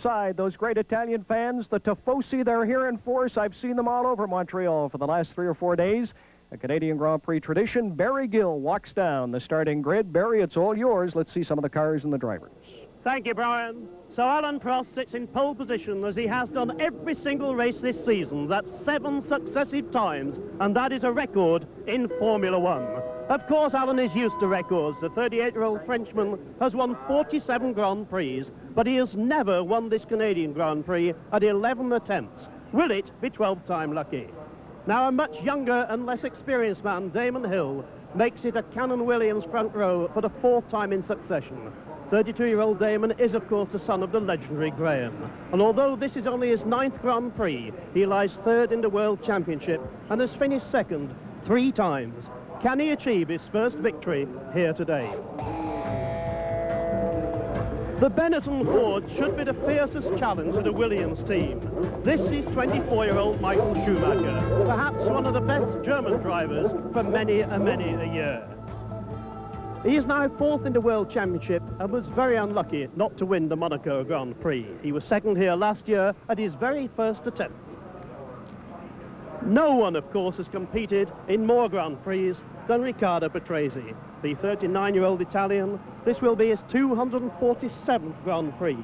Side, those great Italian fans, the Tifosi, they're here in force. I've seen them all over Montreal for the last 3 or 4 days. A Canadian Grand Prix tradition. Barry Gill walks down the starting grid. Barry, it's all yours. Let's see some of the cars and the drivers. Thank you, Brian. So Alan Prost sits in pole position as he has done every single race this season. That's 7 successive times, and that is a record in Formula One. Of course, Alan is used to records. The 38-year-old Frenchman has won 47 Grand Prix, but he has never won this Canadian Grand Prix at 11 attempts. Will it be 12th time lucky? Now, a much younger and less experienced man, Damon Hill, makes it a Cannon Williams front row for the 4th time in succession. 32-year-old Damon is, of course, the son of the legendary Graham. And although this is only his 9th Grand Prix, he lies 3rd in the World Championship and has finished 2nd 3 times. Can he achieve his first victory here today? The Benetton Ford should be the fiercest challenge to the Williams team. This is 24-year-old Michael Schumacher, perhaps one of the best German drivers for many a year. He is now 4th in the World Championship and was very unlucky not to win the Monaco Grand Prix. He was 2nd here last year at his very first attempt. No one, of course, has competed in more Grand Prix than Riccardo Patrese. The 39-year-old Italian, this will be his 247th Grand Prix.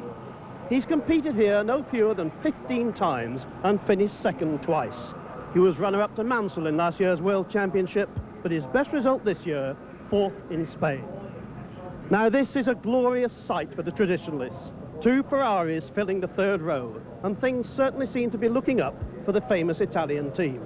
He's competed here no fewer than 15 times and finished 2nd twice. He was runner-up to Mansell in last year's World Championship, but his best result this year, 4th in Spain. Now, this is a glorious sight for the traditionalists. 2 Ferraris filling the 3rd row, and things certainly seem to be looking up for the famous Italian team.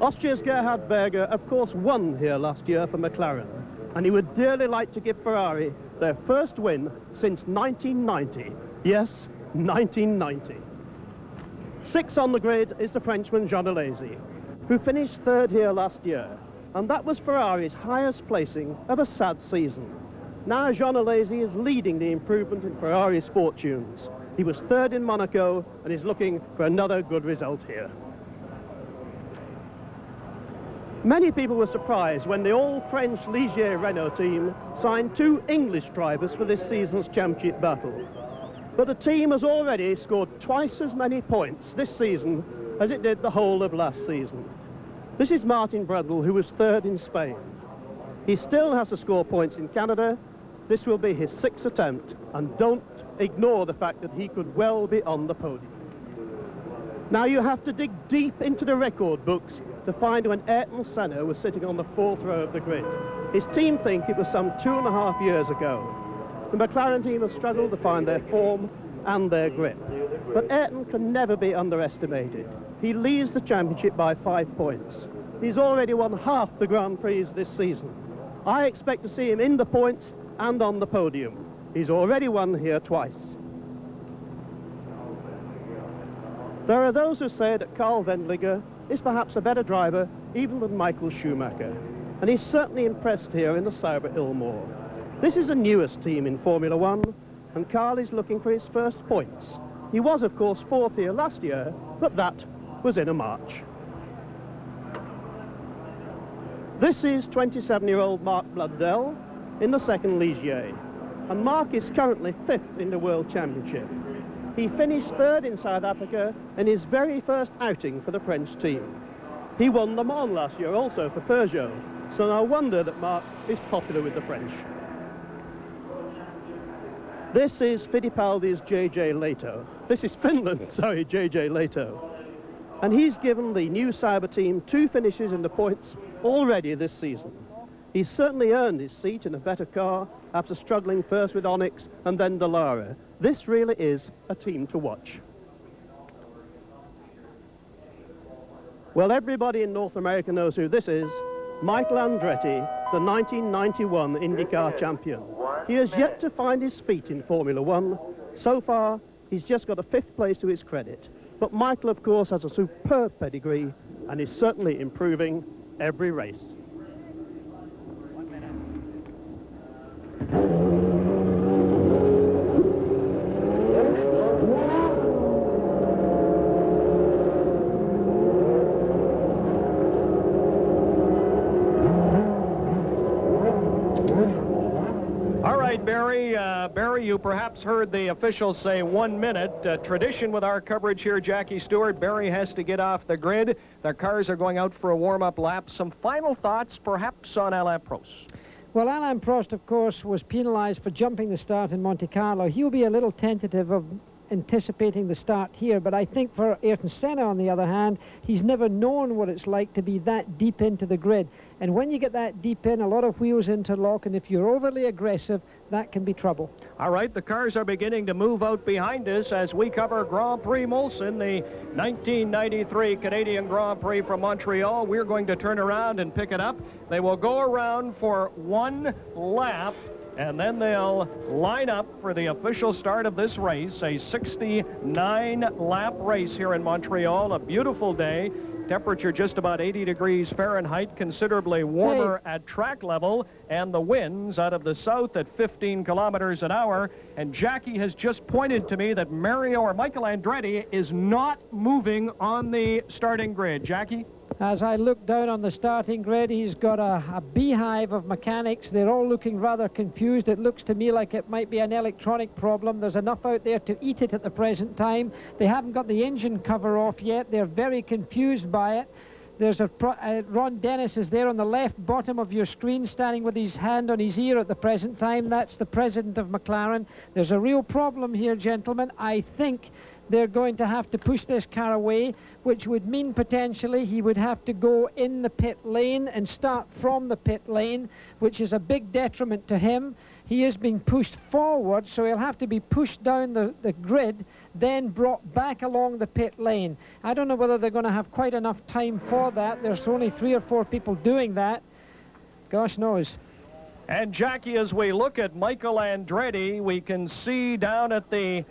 Austria's Gerhard Berger, of course, won here last year for McLaren, and he would dearly like to give Ferrari their first win since 1990. Yes, 1990. 6th on the grid is the Frenchman Jean Alesi, who finished 3rd here last year, and that was Ferrari's highest placing of a sad season. Now Jean Alesi is leading the improvement in Ferrari's fortunes. He was 3rd in Monaco and is looking for another good result here. Many people were surprised when the all-French Ligier Renault team signed 2 English drivers for this season's championship battle. But the team has already scored twice as many points this season as it did the whole of last season. This is Martin Brundle, who was 3rd in Spain. He still has to score points in Canada. This will be his 6th attempt, and don't ignore the fact that he could well be on the podium. Now, you have to dig deep into the record books to find when Ayrton Senna was sitting on the 4th row of the grid. His team think it was some 2.5 years ago. The McLaren team has struggled to find their form and their grip. But Ayrton can never be underestimated. He leads the championship by 5 points. He's already won half the Grand Prix this season. I expect to see him in the points and on the podium. He's already won here twice. There are those who say that Karl Wendlinger is perhaps a better driver even than Michael Schumacher, and he's certainly impressed here in the Sauber Ilmor. This is the newest team in Formula One, and Karl is looking for his first points. He was, of course, 4th here last year, but that was in a March. This is 27-year-old Mark Blundell in the 2nd Ligier, and Mark is currently 5th in the World Championship. He finished 3rd in South Africa in his very first outing for the French team. He won Le Mans last year also for Peugeot, so no wonder that Mark is popular with the French. This is Fittipaldi's J.J. Lehto. This is Finland, sorry, J.J. Lehto. And he's given the new Sauber team 2 finishes in the points already this season. He's certainly earned his seat in a better car after struggling first with Onyx and then Dallara. This really is a team to watch. Well, everybody in North America knows who this is. Michael Andretti, the 1991 IndyCar champion. He has yet to find his feet in Formula One. So far, he's just got a 5th place to his credit. But Michael, of course, has a superb pedigree and is certainly improving every race. All right, Barry, Barry, you perhaps heard the officials say 1 minute. Tradition with our coverage here, Jackie Stewart. Barry has to get off the grid. The cars are going out for a warm-up lap. Some final thoughts, perhaps, on Alain Prost? Well, Alain Prost, of course, was penalized for jumping the start in Monte Carlo. He'll be a little tentative of anticipating the start here, but I think for Ayrton Senna, on the other hand, he's never known what it's like to be that deep into the grid. And when you get that deep in, a lot of wheels interlock, and if you're overly aggressive, that can be trouble. All right, the cars are beginning to move out behind us as we cover Grand Prix Molson, the 1993 Canadian Grand Prix from Montreal. We're going to turn around and pick it up. They will go around for 1 lap, and then they'll line up for the official start of this race, a 69-lap race here in Montreal. A beautiful day. Temperature just about 80 degrees Fahrenheit, considerably warmer at track level, and the winds out of the south at 15 kilometers an hour. And Jackie has just pointed to me that Michael Andretti is not moving on the starting grid. Jackie? As I look down on the starting grid, he's got a beehive of mechanics. They're all looking rather confused. It looks to me like it might be an electronic problem. There's enough out there to eat it at the present time. They haven't got the engine cover off yet. They're very confused by it. There's Ron Dennis is there on the left bottom of your screen, standing with his hand on his ear at the present time. That's the president of McLaren. There's a real problem here, gentlemen. I think they're going to have to push this car away, which would mean potentially he would have to go in the pit lane and start from the pit lane, which is a big detriment to him. He is being pushed forward, so he'll have to be pushed down the grid, then brought back along the pit lane. I don't know whether they're going to have quite enough time for that. There's only 3 or 4 people doing that. Gosh knows. And Jackie, as we look at Michael Andretti, we can see down at the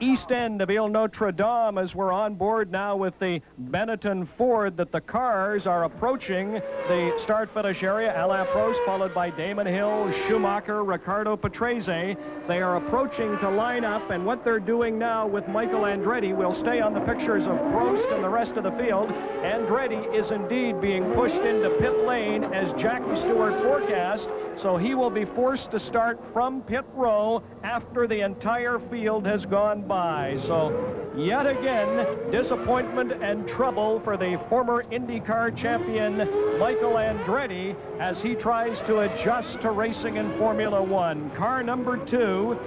east end of Ile Notre Dame, as we're on board now with the Benetton Ford, that the cars are approaching the start-finish area. Alain Prost, followed by Damon Hill, Schumacher, Riccardo Patrese. They are approaching to line up, and what they're doing now with Michael Andretti, we'll stay on the pictures of Prost and the rest of the field. Andretti is indeed being pushed into pit lane as Jackie Stewart forecast, so he will be forced to start from pit row after the entire field has gone by. So yet again, disappointment and trouble for the former IndyCar champion Michael Andretti as he tries to adjust to racing in Formula One. Car number 2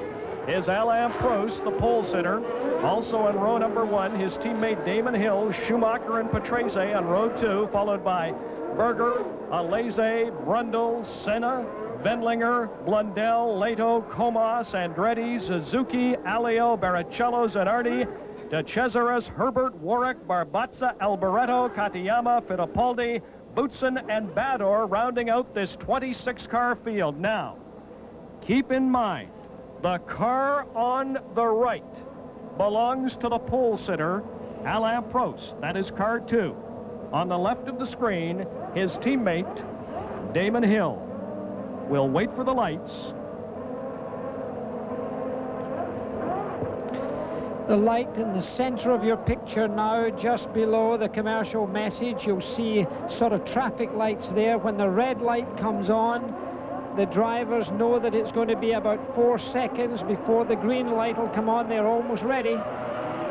is Alain Prost, the pole sitter. Also in row number 1, his teammate Damon Hill, Schumacher, and Patrese on row 2, followed by Berger, Alesi, Brundle, Senna, Wendlinger, Blundell, Leto, Comas, Andretti, Suzuki, Alio, Barrichello, Zanardi, De Cesaris, Herbert, Warwick, Barbazza, Alboreto, Katayama, Fittipaldi, Boutsen, and Bador rounding out this 26-car field. Now, keep in mind, the car on the right belongs to the pole sitter, Alain Prost. That is car 2. On the left of the screen, his teammate, Damon Hill. We'll wait for the lights. The light in the center of your picture now, just below the commercial message. You'll see sort of traffic lights there. When the red light comes on, the drivers know that it's going to be about 4 seconds before the green light will come on. They're almost ready.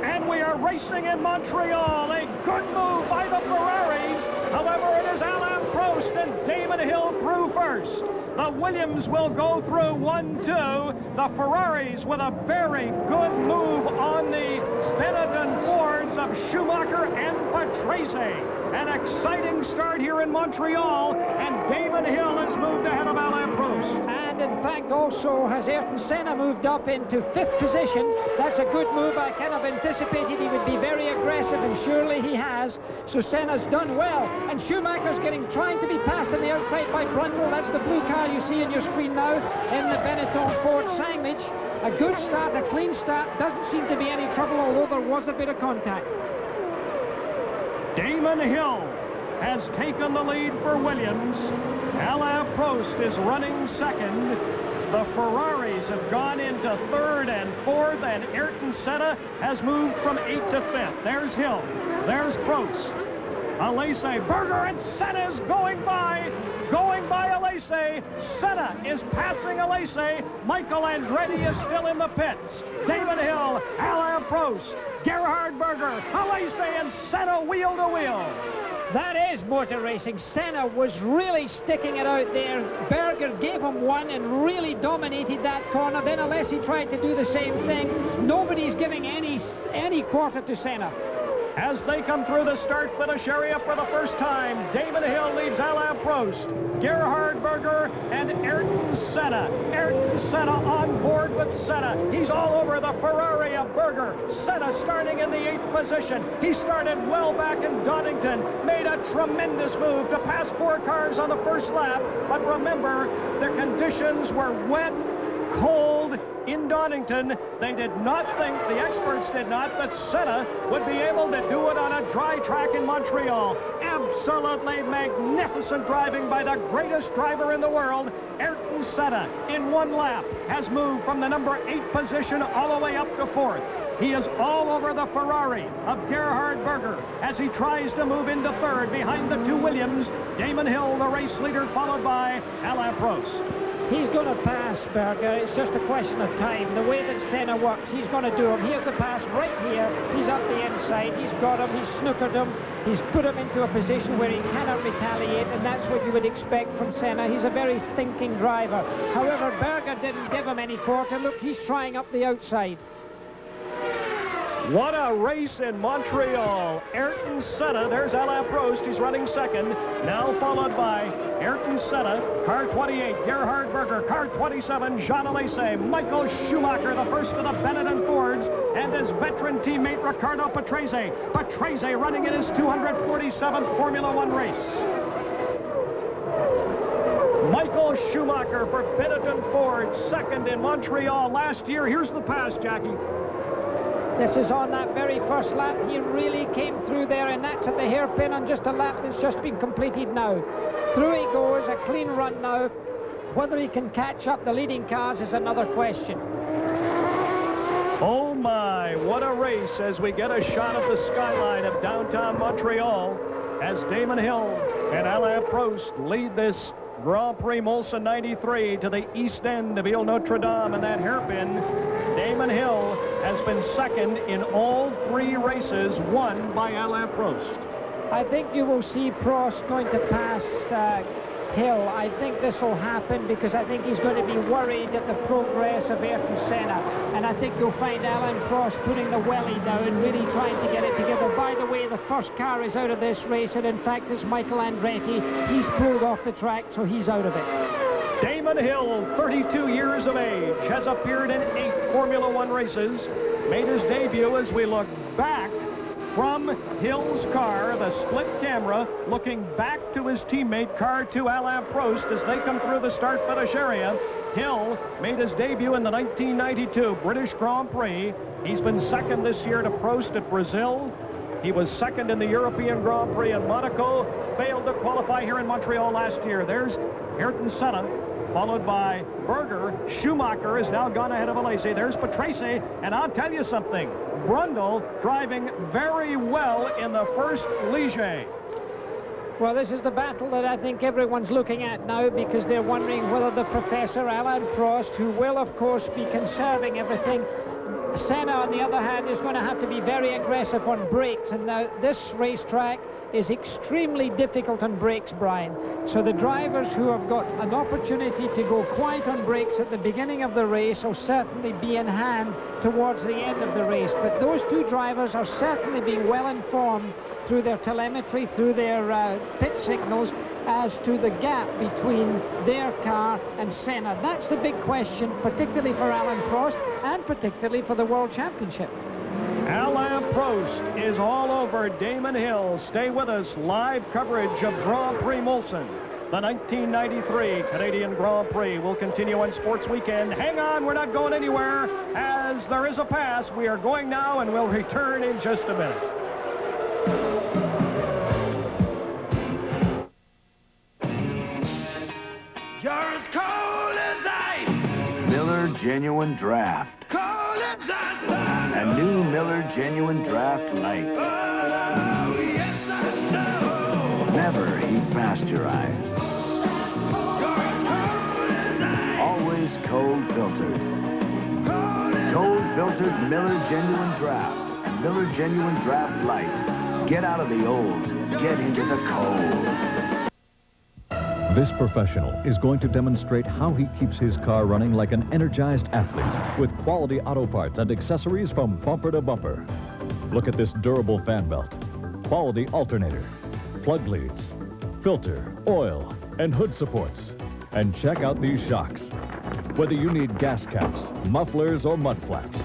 And we are racing in Montreal. A good move by the Ferraris. However, it is Alain Prost and Damon Hill through first. The Williams will go through 1-2. The Ferraris with a very good move on the Benetton Fords of Schumacher and Patrese. An exciting start here in Montreal, and Damon Hill has moved ahead of Alain Prost. And in fact, also has Ayrton Senna moved up into 5th position. That's a good move. I kind of anticipated he would be very aggressive, and surely he has. So Senna's done well, and Schumacher's trying to be passed on the outside by Brundle. That's the blue car you see on your screen now in the Benetton Ford sandwich. A good start, a clean start. Doesn't seem to be any trouble, although there was a bit of contact. Damon Hill has taken the lead for Williams. Alain Prost is running second. The Ferraris have gone into 3rd and 4th, and Ayrton Senna has moved from 8th to 5th. There's Hill. There's Prost. Alesi, Berger, and Senna's going by. Going by Alesi. Senna is passing Alesi. Michael Andretti is still in the pits. Damon Hill, Alain Prost, Gerhard Berger, Alesi, and Senna wheel to wheel. That is motor racing. Senna was really sticking it out there. Berger gave him one and really dominated that corner. Then Alesi tried to do the same thing. Nobody's giving any quarter to Senna. As they come through the start-finish area for the first time, Damon Hill leads Alain Prost, Gerhard Berger, and Ayrton Senna. Ayrton Senna on board with Senna. He's all over the Ferrari of Berger. Senna starting in the 8th position. He started well back in Donington, made a tremendous move to pass 4 cars on the first lap. But remember, the conditions were wet, cold in Donington. They did not think, the experts did not, that Senna would be able to do it on a dry track in Montreal. Absolutely magnificent driving by the greatest driver in the world. Ayrton Senna, in 1 lap, has moved from the number 8 position all the way up to 4th. He is all over the Ferrari of Gerhard Berger as he tries to move into 3rd behind the 2 Williams. Damon Hill, the race leader, followed by Alain Prost. He's going to pass Berger. It's just a question of time. The way that Senna works, he's going to do him. Here's the pass right here. He's up the inside. He's got him. He's snookered him. He's put him into a position where he cannot retaliate, and that's what you would expect from Senna. He's a very thinking driver. However, Berger didn't give him any quarter. Look, he's trying up the outside. What a race in Montreal. Ayrton Senna, there's Alain Prost, he's running 2nd. Now followed by Ayrton Senna, car 28, Gerhard Berger, car 27, Jean Alesi, Michael Schumacher, the first of the Benetton Fords, and his veteran teammate Riccardo Patrese. Patrese running in his 247th Formula One race. Michael Schumacher for Benetton Ford, 2nd in Montreal last year. Here's the pass, Jackie. This is on that very first lap. He really came through there, and that's at the hairpin on just a lap that's just been completed now. Through he goes, a clean run now. Whether he can catch up the leading cars is another question. Oh my, what a race as we get a shot of the skyline of downtown Montreal as Damon Hill and Alain Prost lead this Grand Prix Molson 93 to the east end of Ile Notre Dame, and that hairpin. Damon Hill has been 2nd in all 3 races won by Alain Prost. I think you will see Prost going to pass Hill. I think this will happen because I think he's going to be worried at the progress of Ayrton Senna. And I think you'll find Alain Prost putting the welly down, really trying to get it together. By the way, the first car is out of this race, and in fact it's Michael Andretti. He's pulled off the track, so he's out of it. Damon Hill, 32 years of age, has appeared in 8 Formula One races, made his debut as we look back from Hill's car, the split camera, looking back to his teammate, car 2 Alain Prost, as they come through the start-finish area. Hill made his debut in the 1992 British Grand Prix. He's been 2nd this year to Prost at Brazil. He was 2nd in the European Grand Prix in Monaco, failed to qualify here in Montreal last year. There's Ayrton Senna, followed by Berger. Schumacher has now gone ahead of Alesi. There's Patrese, and I'll tell you something, Brundle driving very well in the first Ligier. Well, this is the battle that I think everyone's looking at now, because they're wondering whether the Professor, Alain Prost, who will, of course, be conserving everything. Senna, on the other hand, is going to have to be very aggressive on brakes, and now this racetrack is extremely difficult on brakes, Brian. So the drivers who have got an opportunity to go quiet on brakes at the beginning of the race will certainly be in hand towards the end of the race. But those 2 drivers are certainly being well informed through their telemetry, through their pit signals, as to the gap between their car and Senna. That's the big question, particularly for Alain Prost and particularly for the World Championship. Alain Prost is all over Damon Hill. Stay with us. Live coverage of Grand Prix Molson. The 1993 Canadian Grand Prix will continue on Sports Weekend. Hang on, we're not going anywhere, as there is a pass. We are going now, and we'll return in just a minute. You're as cold as ice. Miller Genuine Draft. Cold as ice. And new Miller Genuine Draft Light. Oh, yes, I know. pasteurized. Always cold filtered. Cold filtered Miller Genuine Draft and Miller Genuine Draft Light. Get out of the old, get into the cold. This professional is going to demonstrate how he keeps his car running like an energized athlete with quality auto parts and accessories from bumper to bumper. Look at this durable fan belt, quality alternator, plug leads, filter, oil, and hood supports. And check out these shocks. Whether you need gas caps, mufflers, or mud flaps.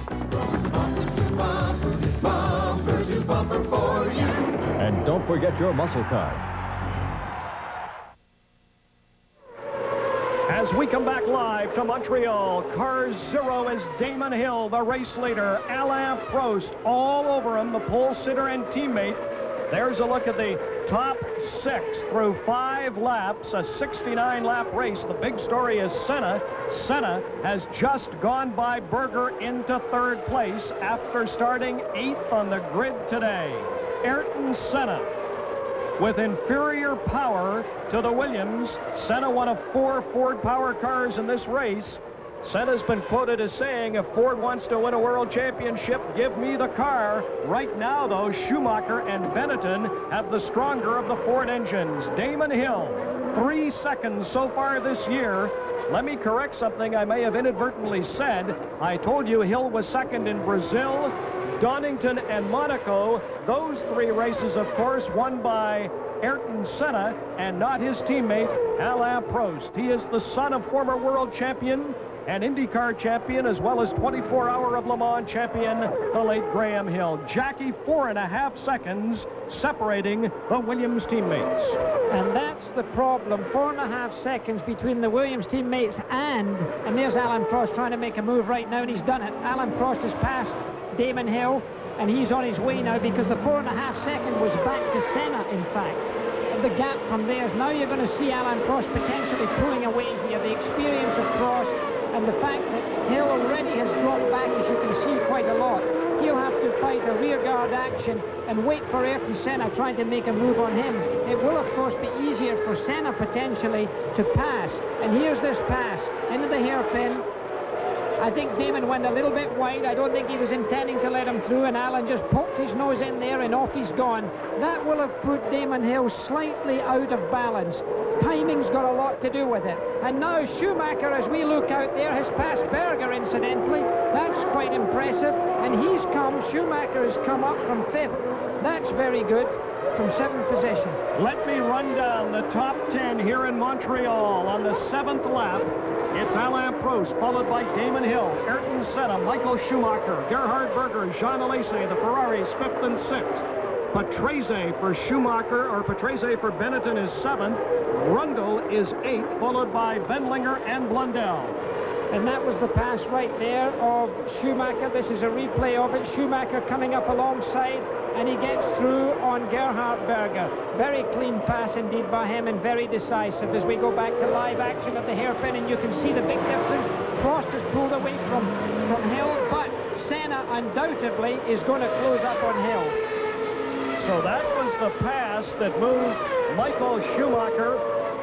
And don't forget your muscle card. As we come back live to Montreal, car 0 is Damon Hill, the race leader. Alain Prost all over him, the pole sitter and teammate. There's a look at the top 6 through 5 laps, a 69-lap race. The big story is Senna. Senna has just gone by Berger into 3rd place after starting 8th on the grid today. Ayrton Senna, with inferior power to the Williams. Senna, one of 4 Ford power cars in this race. Senna's been quoted as saying, if Ford wants to win a world championship, give me the car. Right now, though, Schumacher and Benetton have the stronger of the Ford engines. Damon Hill, 3 seconds so far this year. Let me correct something I may have inadvertently said. I told you Hill was 2nd in Brazil, Donington, and Monaco. Those 3 races, of course, won by Ayrton Senna and not his teammate, Alain Prost. He is the son of former world champion and IndyCar champion, as well as 24-hour of Le Mans champion, the late Graham Hill. Jackie, 4.5 seconds separating the Williams teammates. And that's the problem, 4.5 seconds between the Williams teammates and there's Alain Prost trying to make a move right now, and he's done it. Alain Prost has passed Damon Hill, and he's on his way now because the 4.5 second was back to Senna, in fact. The gap from there is now you're going to see Alain Prost potentially pulling away here. The experience of Prost and the fact that Hill already has dropped back, as you can see, quite a lot. He'll have to fight a rearguard action and wait for Ayrton Senna trying to make a move on him. It will, of course, be easier for Senna potentially to pass. And here's this pass into the hairpin. I think Damon went a little bit wide. I don't think he was intending to let him through, and Alain just poked his nose in there, and off he's gone. That will have put Damon Hill slightly out of balance. Timing's got a lot to do with it. And now Schumacher, as we look out there, has passed Berger, incidentally. That's quite impressive. And Schumacher has come up from 5th. That's very good, from 7th position. Let me run down the top 10 here in Montreal. On the 7th lap, it's Alain Prost, followed by Damon Hill, Ayrton Senna, Michael Schumacher, Gerhard Berger, Jean Alesi, the Ferraris, 5th and 6th. Patrese for Schumacher, or Patrese for Benetton is 7th. Rundle is 8th, followed by Wendlinger and Blundell. And that was the pass right there of Schumacher. This is a replay of it. Schumacher coming up alongside, and he gets through on Gerhard Berger. Very clean pass indeed by him, and very decisive. As we go back to live action of the hairpin, and you can see the big difference. Prost has pulled away from Hill, but Senna undoubtedly is going to close up on Hill. So that was the pass that moved Michael Schumacher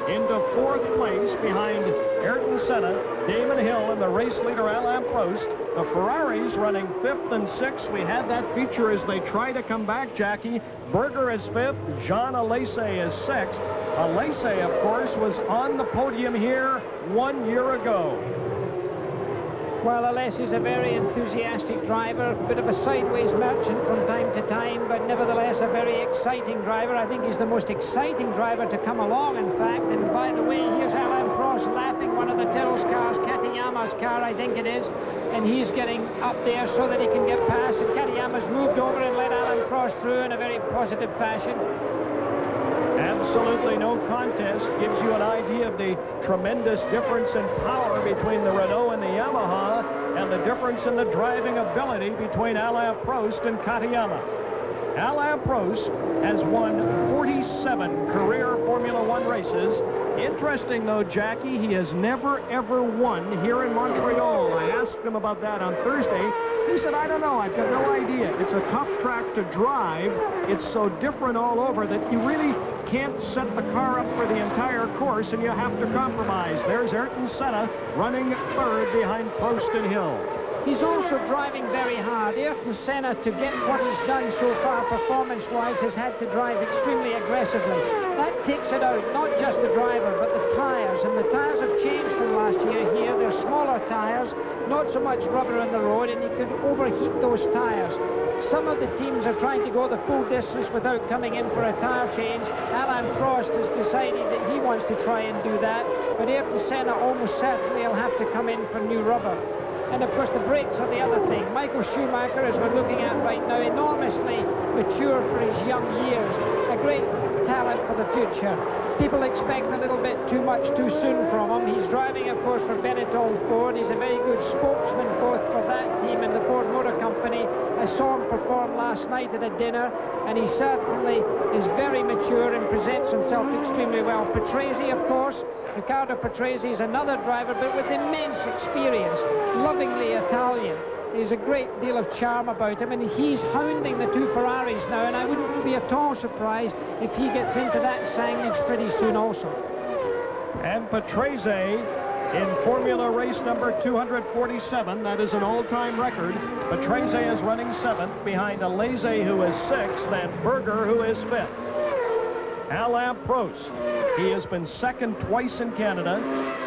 into 4th place behind Ayrton Senna, Damon Hill, and the race leader Alain Prost. The Ferraris running 5th and 6th. We had that feature as they try to come back, Jackie. Berger is 5th. Jean Alesi is 6th. Alesi, of course, was on the podium here 1 year ago. Well, Alesi's a very enthusiastic driver, a bit of a sideways merchant from time to time, but nevertheless a very exciting driver. I think he's the most exciting driver to come along, in fact. And by the way, here's Alain Prost lapping one of the Tyrrell's cars, Katayama's car, I think it is, and he's getting up there so that he can get past. And Katayama's moved over and let Alain Prost through in a very positive fashion. Absolutely no contest. Gives you an idea of the tremendous difference in power between the Renault and the Yamaha, and the difference in the driving ability between Alain Prost and Katayama. Alain Prost has won 47 career Formula One races. Interesting, though, Jackie, he has never, ever won here in Montreal. I asked him about that on Thursday. He said, I don't know. I've got no idea. It's a tough track to drive. It's so different all over that you really can't set the car up for the entire course, and you have to compromise. There's Ayrton Senna running third behind Prost and Hill. He's also driving very hard. Ayrton Senna, to get what he's done so far performance-wise, has had to drive extremely aggressively. That takes it out, not just the driver, but the tyres. And the tyres have changed from last year here. They're smaller tyres, not so much rubber on the road, and you could overheat those tyres. Some of the teams are trying to go the full distance without coming in for a tyre change. Alain Prost has decided that he wants to try and do that, but Ayrton Senna almost certainly will have to come in for new rubber. And of course the brakes are the other thing. Michael Schumacher, as we're looking at right now, enormously mature for his young years. A great talent for the future. People expect a little bit too much too soon from him. He's driving, of course, for Benetton Ford. He's a very good spokesman both for that team and the Ford Motor Company. I saw him perform last night at a dinner, and he certainly is very mature and presents himself extremely well. Patrese, of course, Riccardo Patrese is another driver, but with immense experience, lovingly Italian. There's a great deal of charm about him, and he's hounding the two Ferraris now, and I wouldn't be at all surprised if he gets into that signage pretty soon also. And Patrese in Formula race number 247, that is an all-time record. Patrese is running 7th behind Alesi, who is 6th, and Berger, who is 5th. Alain Prost, he has been 2nd twice in Canada,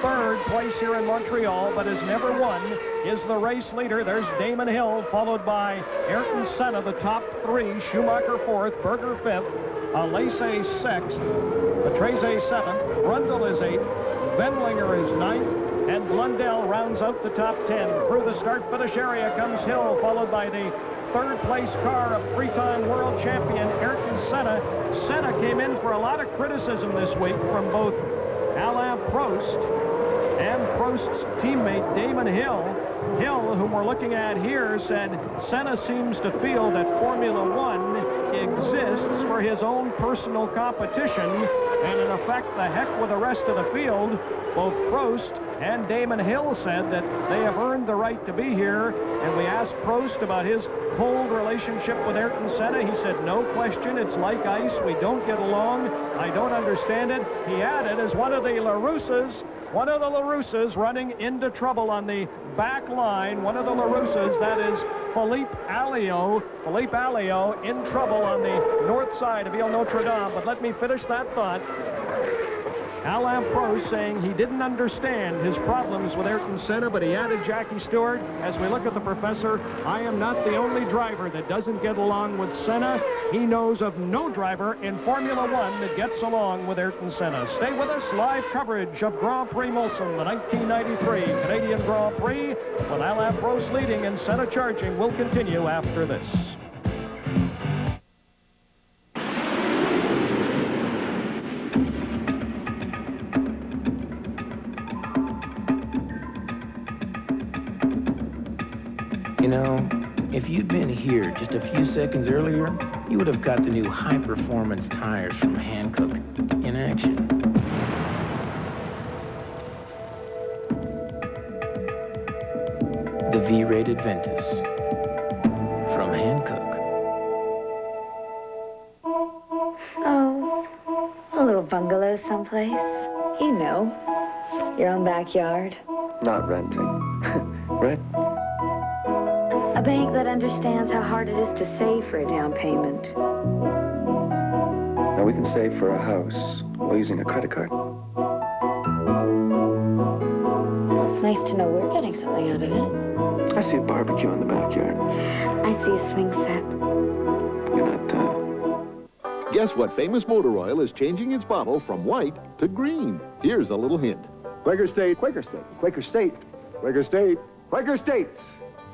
3rd twice here in Montreal, but has never won, is the race leader. There's Damon Hill, followed by Ayrton Senna, the top 3, Schumacher 4th, Berger 5th, Alesi 6th, Patrese 7th, Brundle is 8th, Wendlinger is 9th, and Blundell rounds out the top 10. Through the start-finish area comes Hill, followed by the 3rd place car of 3-time world champion Ayrton Senna. Senna came in for a lot of criticism this week from both Alain Prost and Prost's teammate Damon Hill. Hill, whom we're looking at here, said Senna seems to feel that Formula One exists for his own personal competition, and in effect, the heck with the rest of the field. Both Prost and Damon Hill said that they have earned the right to be here, and we asked Prost about his cold relationship with Ayrton Senna. He said, no question, it's like ice. We don't get along. I don't understand it. He added, as one of the LaRussas running into trouble on the back line, one of the LaRussas, that is Philippe Alliot. Philippe Alliot in trouble on the north side of Ile Notre Dame. But let me finish that thought. Alain Prost saying he didn't understand his problems with Ayrton Senna, but he added, Jackie Stewart, as we look at the professor, I am not the only driver that doesn't get along with Senna. He knows of no driver in Formula One that gets along with Ayrton Senna. Stay with us. Live coverage of Grand Prix Mulsanne, the 1993 Canadian Grand Prix, with Alain Prost leading and Senna charging, will continue after this. You know, if you'd been here just a few seconds earlier, you would have got the new high-performance tires from Hankook in action. The V-rated Ventus from Hankook. Oh, a little bungalow someplace. You know, your own backyard. Not renting. Right? A bank that understands how hard it is to save for a down payment. Now we can save for a house while using a credit card. Well, it's nice to know we're getting something out of it. I see a barbecue in the backyard. I see a swing set. You're not, Guess what famous motor oil is changing its bottle from white to green? Here's a little hint. Quaker State, Quaker State, Quaker State, Quaker State, Quaker State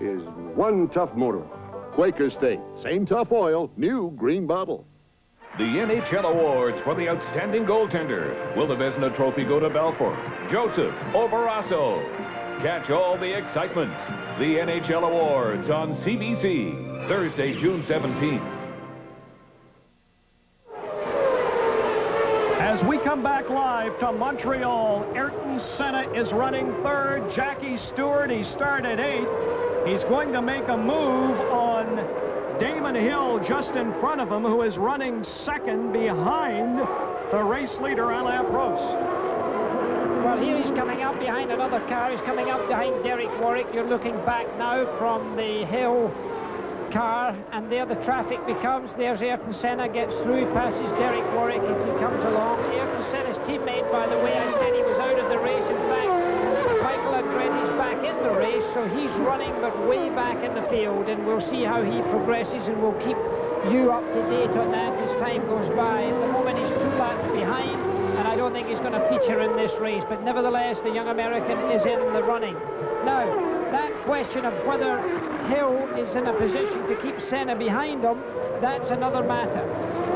is one tough motor oil. Quaker State, same tough oil, new green bottle. The NHL Awards for the Outstanding Goaltender. Will the Vezina Trophy go to Belfort, Joseph, or Barrasso? Catch all the excitement. The NHL Awards on CBC, Thursday, June 17th. As we come back live to Montreal, Ayrton Senna is running 3rd. Jackie Stewart, he started 8th. He's going to make a move on Damon Hill just in front of him, who is running second behind the race leader, Alain Prost. Well, here he's coming up behind another car. He's coming up behind Derek Warwick. You're looking back now from the Hill car, and there the traffic becomes. There's Ayrton Senna, gets through, passes Derek Warwick as he comes along. Ayrton Senna's teammate, by the way, I said he was out of the race. In fact, Michael Andretti's back in the race, so he's running but way back in the field, and we'll see how he progresses, and we'll keep you up to date on that as time goes by. At the moment, he's 2 laps behind, and I don't think he's going to feature in this race, but nevertheless, the young American is in the running. Now, that question of whether Hill is in a position to keep Senna behind him, that's another matter.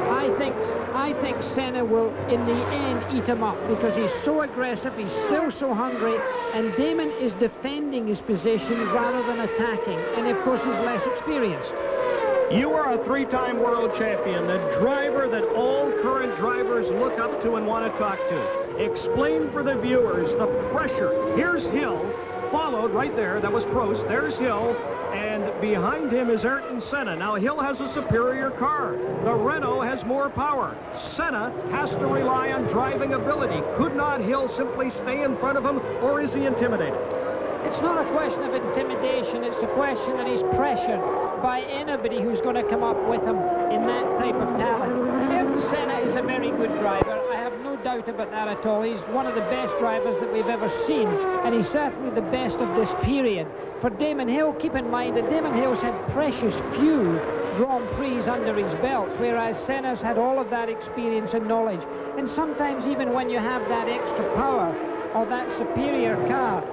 I think Senna will, in the end, eat him up because he's so aggressive, he's still so hungry, and Damon is defending his position rather than attacking, and of course he's less experienced. You are a 3-time world champion, the driver that all current drivers look up to and want to talk to. Explain for the viewers the pressure. Here's Hill, followed right there, that was Prost, there's Hill, and behind him is Ayrton Senna. Now, Hill has a superior car. The Renault has more power. Senna has to rely on driving ability. Could not Hill simply stay in front of him, or is he intimidated? It's not a question of intimidation, it's a question that he's pressured by anybody who's going to come up with him in that type of talent. Ayrton Senna is a very good driver. I have no doubt about that at all. He's one of the best drivers that we've ever seen, and he's certainly the best of this period. For Damon Hill, keep in mind that Damon Hill's had precious few Grand Prix under his belt, whereas Senna's had all of that experience and knowledge. And sometimes even when you have that extra power or that superior car,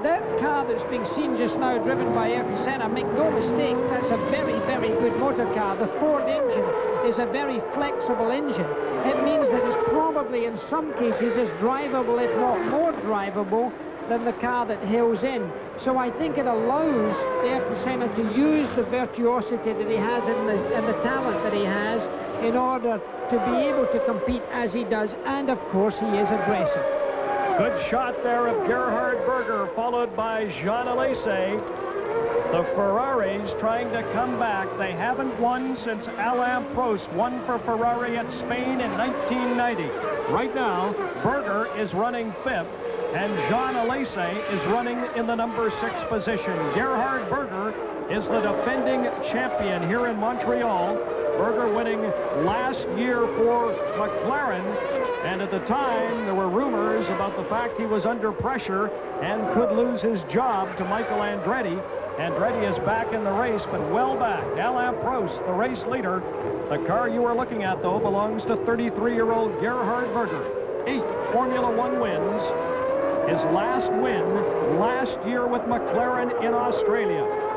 that car that's being seen just now, driven by Ayrton Senna, make no mistake, that's a very, very good motor car. The Ford engine is a very flexible engine. It means that it's probably, in some cases, as drivable, if not more drivable, than the car that Hill's in. So I think it allows Ayrton Senna to use the virtuosity that he has and the talent that he has in order to be able to compete as he does, and of course he is aggressive. Good shot there of Gerhard Berger, followed by Jean Alesi. The Ferraris trying to come back. They haven't won since Alain Prost won for Ferrari at Spain in 1990. Right now, Berger is running 5th, and Jean Alesi is running in the number 6 position. Gerhard Berger is the defending champion here in Montreal. Berger winning last year for McLaren, and at the time there were rumors about the fact he was under pressure and could lose his job to Michael Andretti. Andretti is back in the race, but well back. Alain Prost, the race leader. The car you are looking at, though, belongs to 33-year-old Gerhard Berger. 8 Formula One wins. His last win last year with McLaren in Australia.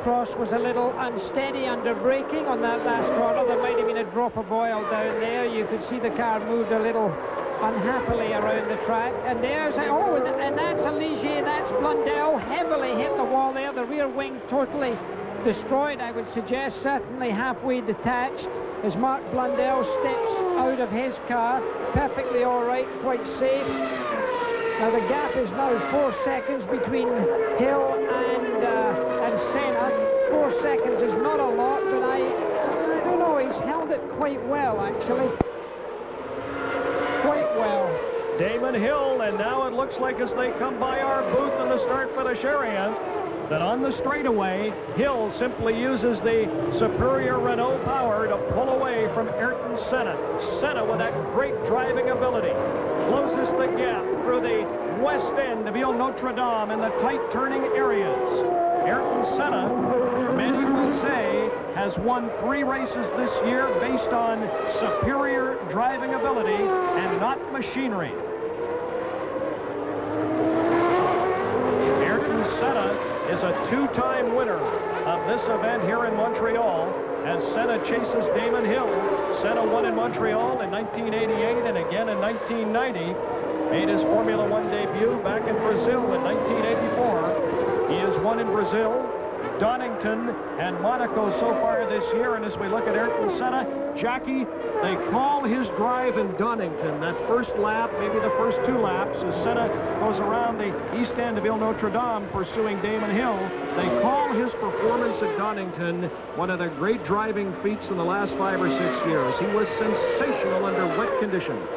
Prost was a little unsteady under braking on that last corner. There might have been a drop of oil down there. You could see the car moved a little unhappily around the track. And there's, oh, and that's a Ligier, that's Blundell, heavily hit the wall there. The rear wing totally destroyed, I would suggest, certainly halfway detached as Mark Blundell steps out of his car. Perfectly all right, quite safe. Now the gap is now 4 seconds between Hill and Senna. 4 seconds is not a lot, but I don't know, he's held it quite well, actually. Quite well. Damon Hill, and now it looks like as they come by our booth in the start finish area, that on the straightaway, Hill simply uses the superior Renault power to pull away from Ayrton Senna. Senna, with that great driving ability, closes the gap through the west end of Ile Notre Dame in the tight turning areas. Ayrton Senna, many will say, has won 3 races this year based on superior driving ability and not machinery. Ayrton Senna is a 2-time winner of this event here in Montreal as Senna chases Damon Hill. Senna won in Montreal in 1988 and again in 1990. Made his Formula One debut back in Brazil in 1984. He has won in Brazil, Donington and Monaco so far this year. And as we look at Ayrton Senna, Jackie, they call his drive in Donington, that first lap, maybe the first 2 laps, as Senna goes around the east end of Ile Notre Dame pursuing Damon Hill. They call his performance at Donington one of the great driving feats in the last 5 or 6 years. He was sensational under wet conditions.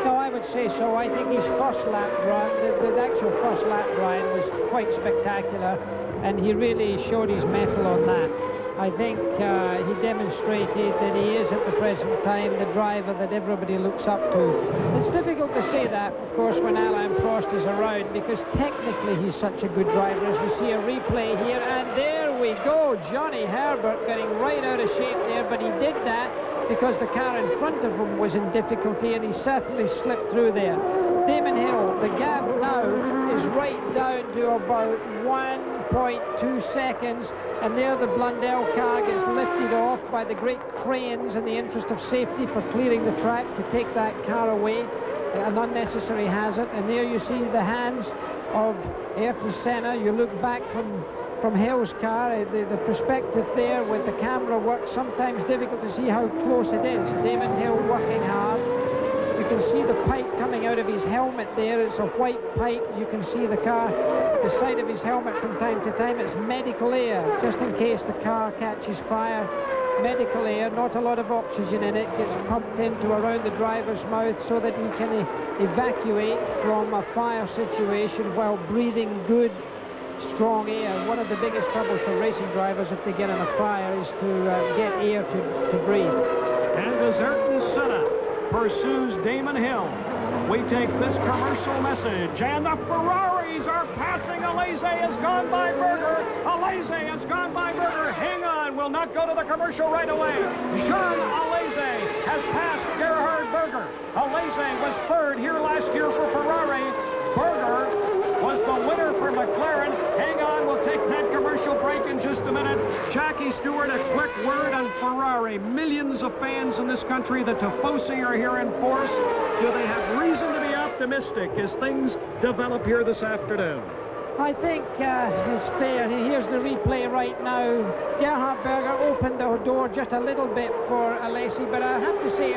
No, I would say so. I think his first lap run, the actual first lap, Brian, was quite spectacular, and he really showed his mettle on that. I think he demonstrated that he is at the present time the driver that everybody looks up to. It's difficult to say that, of course, when Alain Prost is around, because technically he's such a good driver. As we see a replay here, and there we go, Johnny Herbert getting right out of shape there, but he did that because the car in front of him was in difficulty, and he certainly slipped through there. Damon Hill, the gap now is right down to about 1.2 seconds, and there the Blundell car gets lifted off by the great cranes in the interest of safety for clearing the track to take that car away, an unnecessary hazard. And there you see the hands of Ayrton Senna. You look back from Hill's car, the perspective there with the camera work, sometimes difficult to see how close it is. Damon Hill working hard. You can see the pipe coming out of his helmet there. It's a white pipe. You can see the car, the side of his helmet from time to time. It's medical air, just in case the car catches fire. Medical air, not a lot of oxygen in it, gets pumped into around the driver's mouth so that he can evacuate from a fire situation while breathing good, strong air. One of the biggest troubles for racing drivers if they get in a fire is to get air to breathe. And as Ayrton Senna pursues Damon Hill, we take this commercial message, and the Ferraris are passing. Alesi has gone by Berger. Alesi has gone by Berger. Hang on, we'll not go to the commercial right away. Jean Alesi has passed Gerhard Berger. Alesi was third here last year for Ferrari. Berger was the winner for McLaren. Hang on, we'll take that commercial break in just a minute. Jackie Stewart, a quick word on Ferrari. Millions of fans in this country, the Tifosi are here in force. Do they have reason to be optimistic as things develop here this afternoon? I think it's fair. Here's the replay right now. Gerhard Berger opened the door just a little bit for Alesi, but I have to say,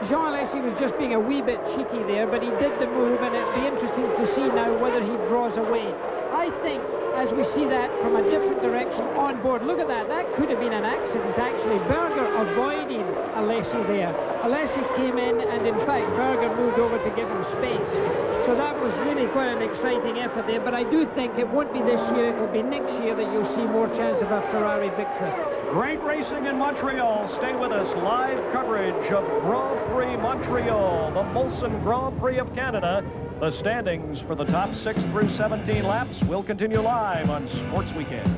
Jean Alesi was just being a wee bit cheeky there, but he did the move, and it'd be interesting to see now whether he draws away. I think, as we see that from a different direction on board, look at that. That could have been an accident, actually. Berger avoiding Alesi there. Alesi came in, and in fact, Berger moved over to give him space. So that was really quite an exciting effort there, but I do think it won't be this year, it'll be next year that you'll see more chance of a Ferrari victory. Great racing in Montreal. Stay with us. Live coverage of Grand Prix Montreal, the Molson Grand Prix of Canada. The standings for the top 6 through 17 laps will continue live on Sports Weekend.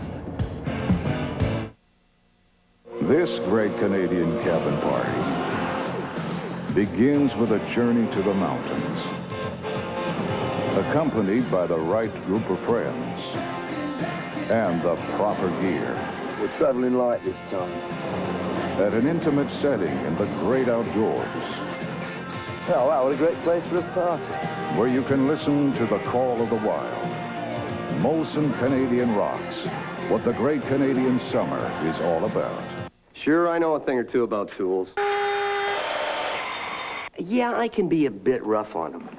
This great Canadian cabin party begins with a journey to the mountains, accompanied by the right group of friends and the proper gear. We're traveling light this time. At an intimate setting in the great outdoors. Oh, wow, what a great place for a party. Where you can listen to the call of the wild. Molson Canadian Rocks, what the great Canadian summer is all about. Sure, I know a thing or two about tools. Yeah, I can be a bit rough on them.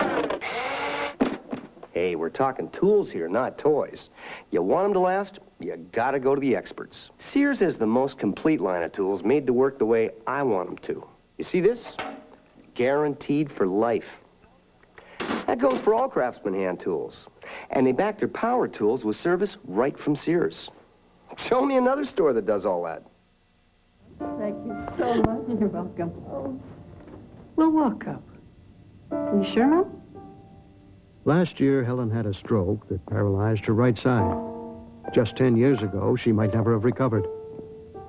Hey, we're talking tools here, not toys. You want them to last, you gotta go to the experts. Sears has the most complete line of tools made to work the way I want them to. You see this? Guaranteed for life. That goes for all Craftsman hand tools. And they back their power tools with service right from Sears. Show me another store that does all that. Thank you so much. You're welcome. Oh. We'll walk up. You sure, Mom? Last year, Helen had a stroke that paralyzed her right side. Just 10 years ago, she might never have recovered.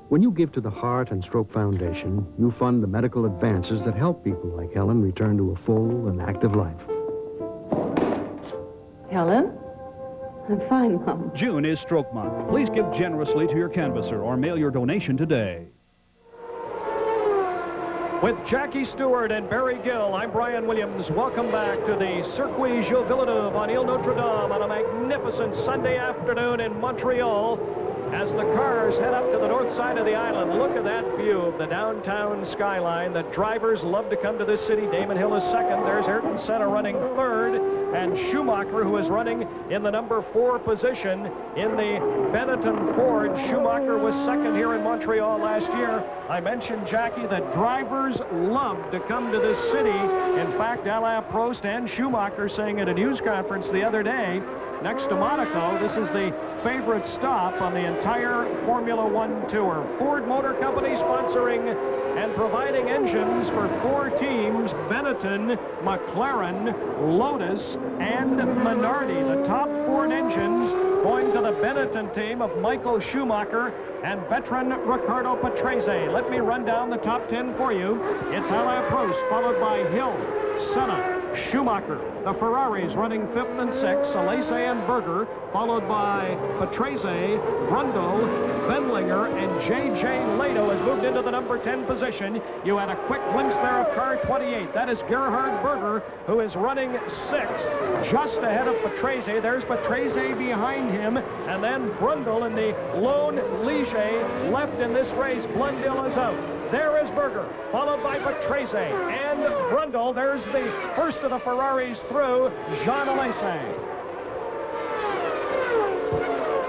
When you give to the Heart and Stroke Foundation, you fund the medical advances that help people like Helen return to a full and active life. Helen? I'm fine, Mom. June is Stroke Month. Please give generously to your canvasser or mail your donation today. With Jackie Stewart and Barry Gill, I'm Brian Williams. Welcome back to the Circuit Gilles Villeneuve on Ile Notre Dame on a magnificent Sunday afternoon in Montreal. As the cars head up to the north side of the island, look at that view of the downtown skyline. The drivers love to come to this city. Damon Hill is second. There's Ayrton Senna running third. And Schumacher, who is running in the number 4 position in the Benetton Ford. Schumacher was second here in Montreal last year. I mentioned, Jackie, that drivers love to come to this city. In fact, Alain Prost and Schumacher saying at a news conference the other day, next to Monaco, this is the favorite stop on the entire Formula One Tour. Ford Motor Company sponsoring and providing engines for 4 teams: Benetton, McLaren, Lotus, and Minardi. The top Ford engines going to the Benetton team of Michael Schumacher and veteran Riccardo Patrese. Let me run down the top 10 for you. It's Alain Prost, followed by Hill, Senna, Schumacher. The Ferraris running 5th and 6th, Alesi and Berger, followed by Patrese, Brundle, Wendlinger, and J.J. Lado has moved into the number 10 position. You had a quick glimpse there of car 28. That is Gerhard Berger, who is running 6th, just ahead of Patrese. There's Patrese behind him, and then Brundle in the lone Ligier left in this race. Blundell is out. There is Berger, followed by Patrese and Brundle. There's the first of the Ferraris through, Jean Alesi.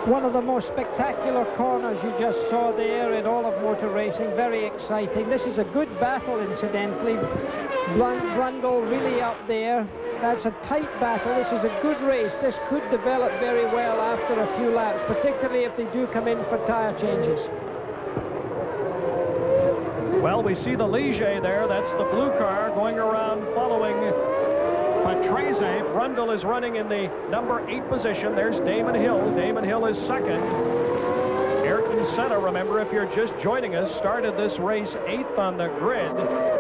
One of the most spectacular corners you just saw there in all of motor racing. Very exciting. This is a good battle, incidentally. Brundle really up there. That's a tight battle. This is a good race. This could develop very well after a few laps, particularly if they do come in for tire changes. Well, we see the Ligier there. That's the blue car going around following Patrese. Brundle is running in the number 8 position. There's Damon Hill. Damon Hill is second. Ayrton Senna, remember, if you're just joining us, started this race 8th on the grid,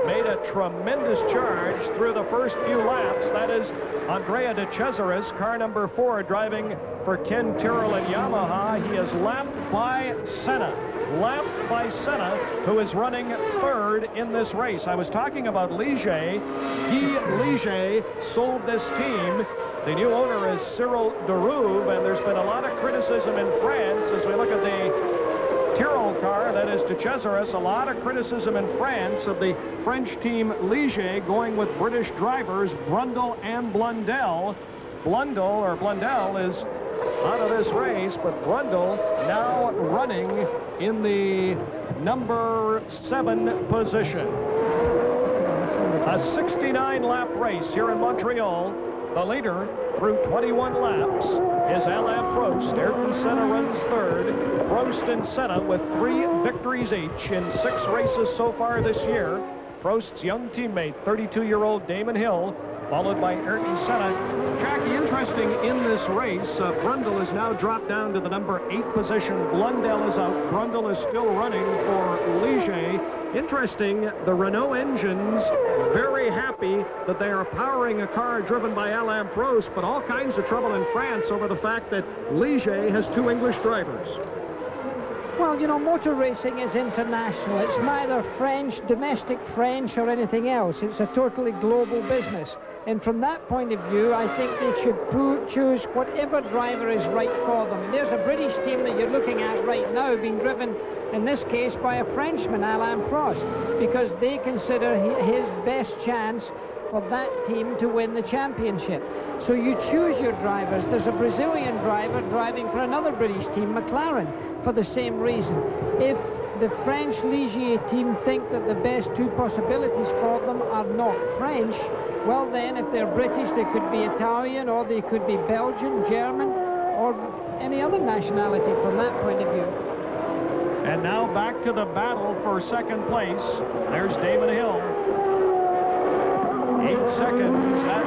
made a tremendous charge through the first few laps. That is Andrea De Cesaris, car number 4, driving for Ken Tyrrell and Yamaha. He is lapped by Senna. Lapped by Senna, who is running 3rd in this race. I was talking about Ligier. Guy Ligier sold this team. The new owner is Cyril Derouve, and there's been a lot of criticism in France as we look at the Tyrrell car, that is De Cesaris. A lot of criticism in France of the French team Ligier going with British drivers Brundle and Blundell. Blundell is out of this race, but Brundle now running in the number 7 position. A 69-lap race here in Montreal. The leader through 21 laps is Alain Prost. Ayrton Senna runs 3rd. Prost and Senna with 3 victories each in 6 races so far this year. Prost's young teammate, 32-year-old Damon Hill, followed by Ayrton Senna. Jackie, interesting in this race, Brundle is now dropped down to the number 8 position. Blundell is out. Brundle is still running for Ligier. Interesting, the Renault engines very happy that they are powering a car driven by Alain Prost, but all kinds of trouble in France over the fact that Ligier has 2 English drivers. Well, you know, motor racing is international. It's neither French, domestic French, or anything else. It's a totally global business. And from that point of view, I think they should choose whatever driver is right for them. There's a British team that you're looking at right now being driven, in this case, by a Frenchman, Alain Prost, because they consider his best chance for that team to win the championship. So you choose your drivers. There's a Brazilian driver driving for another British team, McLaren, for the same reason. If the French Ligier team think that the best 2 possibilities for them are not French, well then, if they're British, they could be Italian, or they could be Belgian, German, or any other nationality from that point of view. And now back to the battle for 2nd place. There's Damon Hill. 8 seconds. That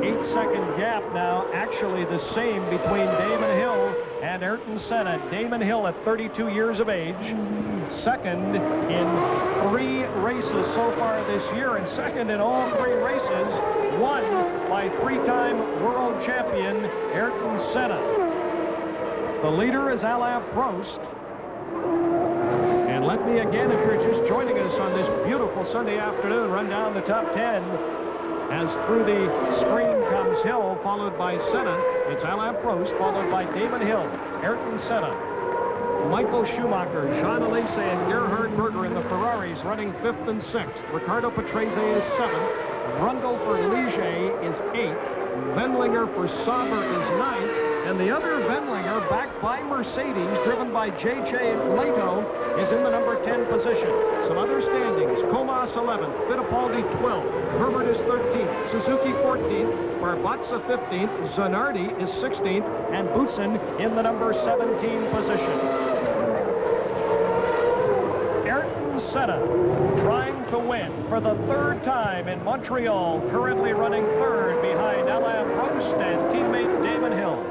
8-second gap now actually the same between Damon Hill and Ayrton Senna. Damon Hill at 32 years of age, 2nd in 3 races so far this year, and 2nd in all 3 races, won by 3-time world champion Ayrton Senna. The leader is Alain Prost. And let me again, if you're just joining us on this beautiful Sunday afternoon, run down the top 10. As through the screen comes Hill, followed by Senna. It's Alain Prost, followed by Damon Hill, Ayrton Senna, Michael Schumacher, Jean Alesi, and Gerhard Berger in the Ferraris running 5th and 6th. Ricardo Patrese is 7th. Brundle for Ligier is 8th. Wendlinger for Sauber is 9th. And the other Wendlinger, backed by Mercedes, driven by J.J. Leto, is in the number 10 position. Some other standings: Comas 11th, Fittipaldi 12th, Herbert is 13th, Suzuki 14th, Barbazza 15th, Zanardi is 16th, and Boutsen in the number 17 position. Ayrton Senna trying to win for the 3rd time in Montreal, currently running 3rd behind Alain Prost and teammate Damon Hill.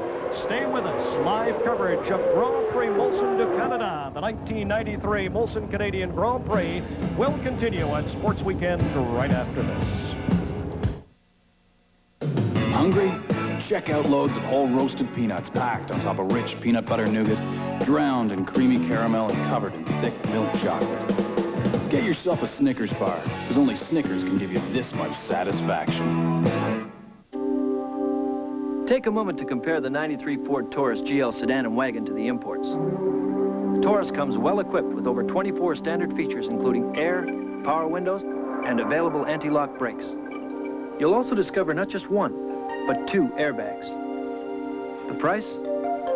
Stay with us. Live coverage of Grand Prix Molson de Canada. The 1993 Molson Canadian Grand Prix will continue on Sports Weekend right after this. Hungry? Check out loads of whole roasted peanuts packed on top of rich peanut butter nougat, drowned in creamy caramel and covered in thick milk chocolate. Get yourself a Snickers bar, because only Snickers can give you this much satisfaction. Take a moment to compare the 93 Ford Taurus GL sedan and wagon to the imports. The Taurus comes well equipped with over 24 standard features, including air, power windows, and available anti-lock brakes. You'll also discover not just one, but 2 airbags. The price?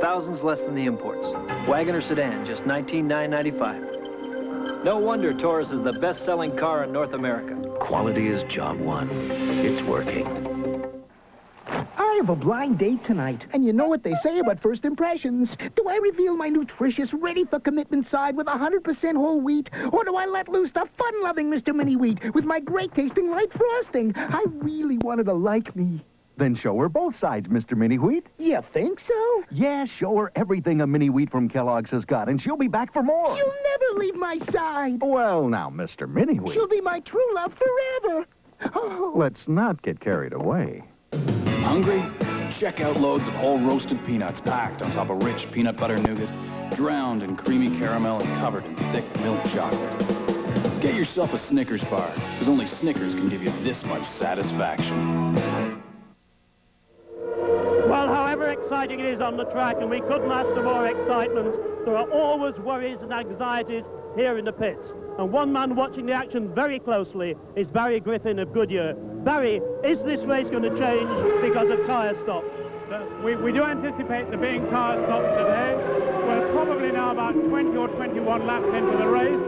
Thousands less than the imports. Wagon or sedan, just $19,995. No wonder Taurus is the best-selling car in North America. Quality is job one. It's working. I have a blind date tonight, and you know what they say about first impressions. Do I reveal my nutritious, ready-for-commitment side with 100% whole wheat, or do I let loose the fun-loving Mr. Mini-Wheat with my great-tasting light frosting? I really want her to like me. Then show her both sides, Mr. Mini-Wheat. You think so? Yeah, show her everything a Mini-Wheat from Kellogg's has got, and she'll be back for more. She'll never leave my side. Well, now, Mr. Mini-Wheat. She'll be my true love forever. Oh. Let's not get carried away. Hungry? Check out loads of whole roasted peanuts packed on top of rich peanut butter nougat, drowned in creamy caramel and covered in thick milk chocolate. Get yourself a Snickers bar, because only Snickers can give you this much satisfaction. Well, however exciting it is on the track, and we couldn't ask for more excitement, there are always worries and anxieties here in the pits. And one man watching the action very closely is Barry Griffin of Goodyear. Barry, is this race going to change because of tyre stops? We do anticipate there being tyre stops today. We're probably now about 20 or 21 laps into the race.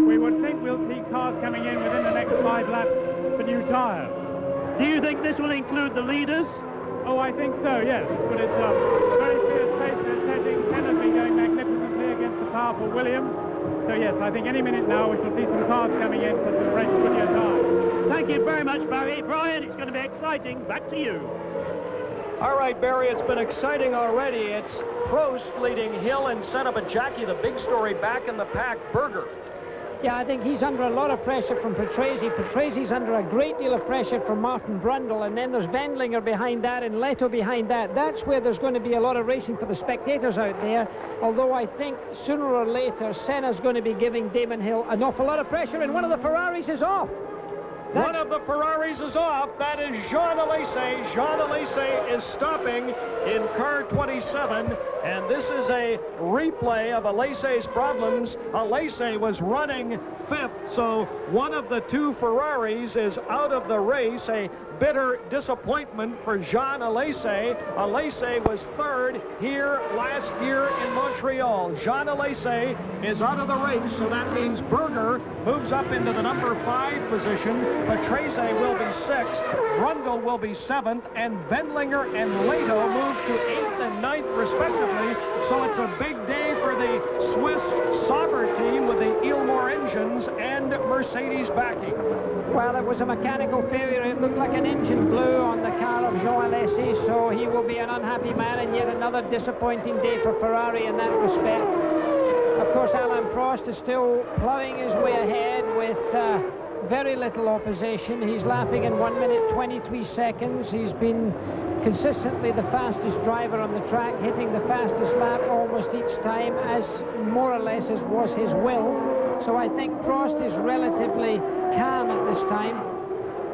We would think we'll see cars coming in within the next 5 laps for new tyres. Do you think this will include the leaders? Oh, I think so, yes. But it's a very fierce pace they're setting. Senna's been going magnificently against the powerful Williams. So, yes, I think any minute now we shall see some cars coming in for some fresh Goodyear tyres. Thank you very much, Barry. Brian, it's going to be exciting. Back to you. All right, Barry, it's been exciting already. It's Prost leading Hill and Senna, but Jackie, the big story back in the pack, Berger. Yeah, I think he's under a lot of pressure from Patrese. Patrese's under a great deal of pressure from Martin Brundle, and then there's Wendlinger behind that and Leto behind that. That's where there's going to be a lot of racing for the spectators out there, although I think sooner or later Senna's going to be giving Damon Hill an awful lot of pressure, and one of the Ferraris is off. One of the Ferraris is off. That is Jean Alesi. Jean Alesi is stopping in car 27, and this is a replay of Alesi's problems. Alesi was running 5th, so one of the 2 Ferraris is out of the race. A bitter disappointment for Jean Alesi. Alesi was 3rd here last year in Montreal. Jean Alesi is out of the race, so that means Berger moves up into the number 5 position. Patrese will be 6th, Brundle will be 7th, and Wendlinger and Leto move to 8th and 9th respectively. So it's a big day for the Swiss Sauber team with the Ilmor engines and Mercedes backing. Well, it was a mechanical failure. It looked like an engine blew on the car of Jean Alesi, so he will be an unhappy man, and yet another disappointing day for Ferrari in that respect. Of course, Alain Prost is still ploughing his way ahead with very little opposition. He's lapping in 1 minute 23 seconds. He's been consistently the fastest driver on the track, hitting the fastest lap almost each time, as more or less as was his will. So I think Prost is relatively calm at this time.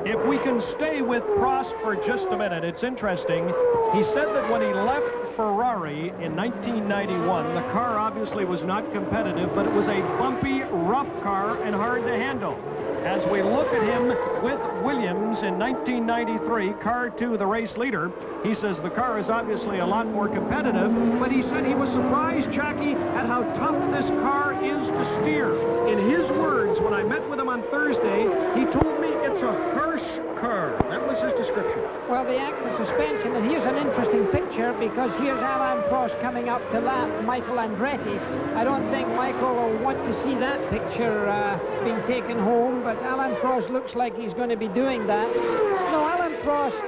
If we can stay with Prost for just a minute, it's interesting. He said that when he left Ferrari in 1991, the car obviously was not competitive, but it was a bumpy, rough car and hard to handle. As we look at him with Williams in 1993, car 2, the race leader, he says the car is obviously a lot more competitive, but he said he was surprised, Jackie, at how tough this car is to steer. In his words, when I met with him on Thursday, he told me it's a harsh car. That was his description. Well, the active suspension, and here's an interesting picture because here's Alain Prost coming up to lap Michael Andretti. I don't think Michael will want to see that picture being taken home, but Alain Prost looks like he's going to be doing that. No, Alain Prost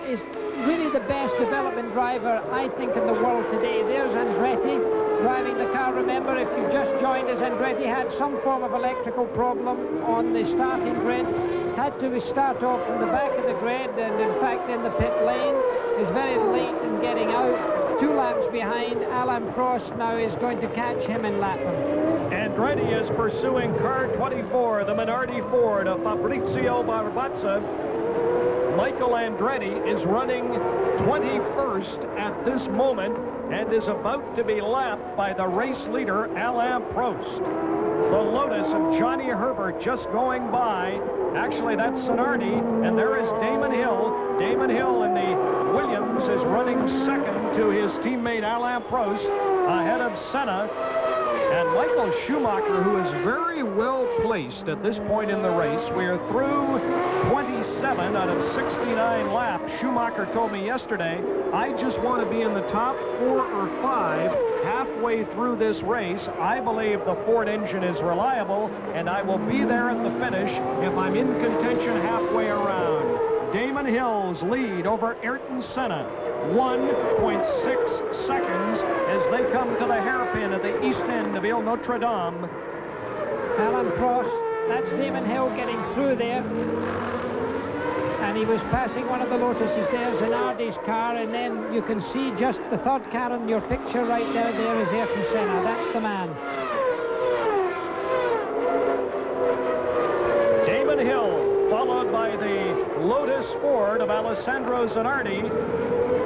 is really the best development driver, I think, in the world today. There's Andretti driving the car. Remember, if you've just joined us, Andretti had some form of electrical problem on the starting grid. Had to start off from the back of the grid, and in fact in the pit lane. Is very late in getting out. 2 laps behind. Alain Prost now is going to catch him and lap him. Andretti is pursuing car 24, the Minardi Ford of Fabrizio Barbazza. Michael Andretti is running 21st at this moment and is about to be lapped by the race leader, Alain Prost. The Lotus of Johnny Herbert just going by. Actually, that's Sonardi, and there is Damon Hill. Damon Hill in the Williams is running second to his teammate Alain Prost, ahead of Senna. And Michael Schumacher, who is very well placed at this point in the race. We are through 27 out of 69 laps. Schumacher told me yesterday, I just want to be in the top 4 or 5 halfway through this race. I believe the Ford engine is reliable, and I will be there at the finish if I'm in contention halfway around. Damon Hill's lead over Ayrton Senna, 1.6 seconds as they come to the hairpin at the east end of Ile Notre Dame. Alain Prost, that's Damon Hill getting through there. And he was passing one of the Lotuses there, Zanardi's car, and then you can see just the third car in your picture right there. There is Ayrton Senna. That's the man. Damon Hill, followed by the Lotus Ford of Alessandro Zanardi,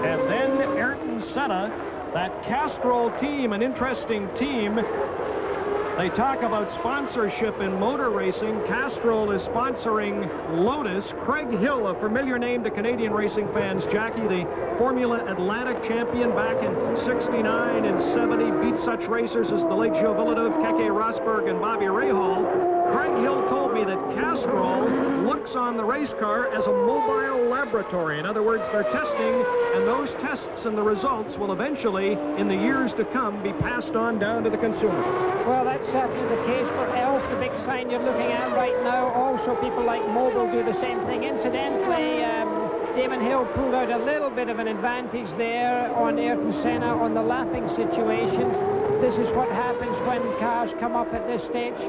and then Ayrton Senna. That Castrol team, an interesting team. They talk about sponsorship in motor racing. Castrol is sponsoring Lotus. Craig Hill, a familiar name to Canadian racing fans. Jackie, the Formula Atlantic champion back in 69 and 70, beat such racers as the late Joe Villeneuve, Keke Rosberg, and Bobby Rahal. Craig Hill told me that Castrol looks on the race car as a mobile laboratory. In other words, they're testing, and those tests and the results will eventually, in the years to come, be passed on down to the consumer. Well, that's certainly the case for ELF, the big sign you're looking at right now. Also, people like Mobil do the same thing. Incidentally, Damon Hill pulled out a little bit of an advantage there on Ayrton Senna on the lapping situation. This is what happens when cars come up at this stage.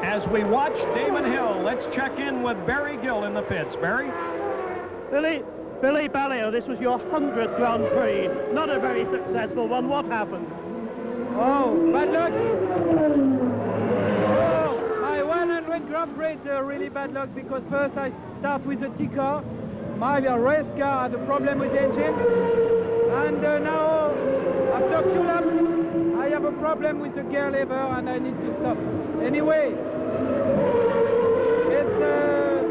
As we watch Damon Hill, let's check in with Barry Gill in the pits. Barry? Billy Ballio, this was your 100th Grand Prix. Not a very successful one. What happened? Oh, bad luck. Oh, my 100th Grand Prix is really bad luck because first I start with the T car. My race car had a problem with the engine. And now, after 2 laps, I have a problem with the gear lever and I need to stop. Anyway, it's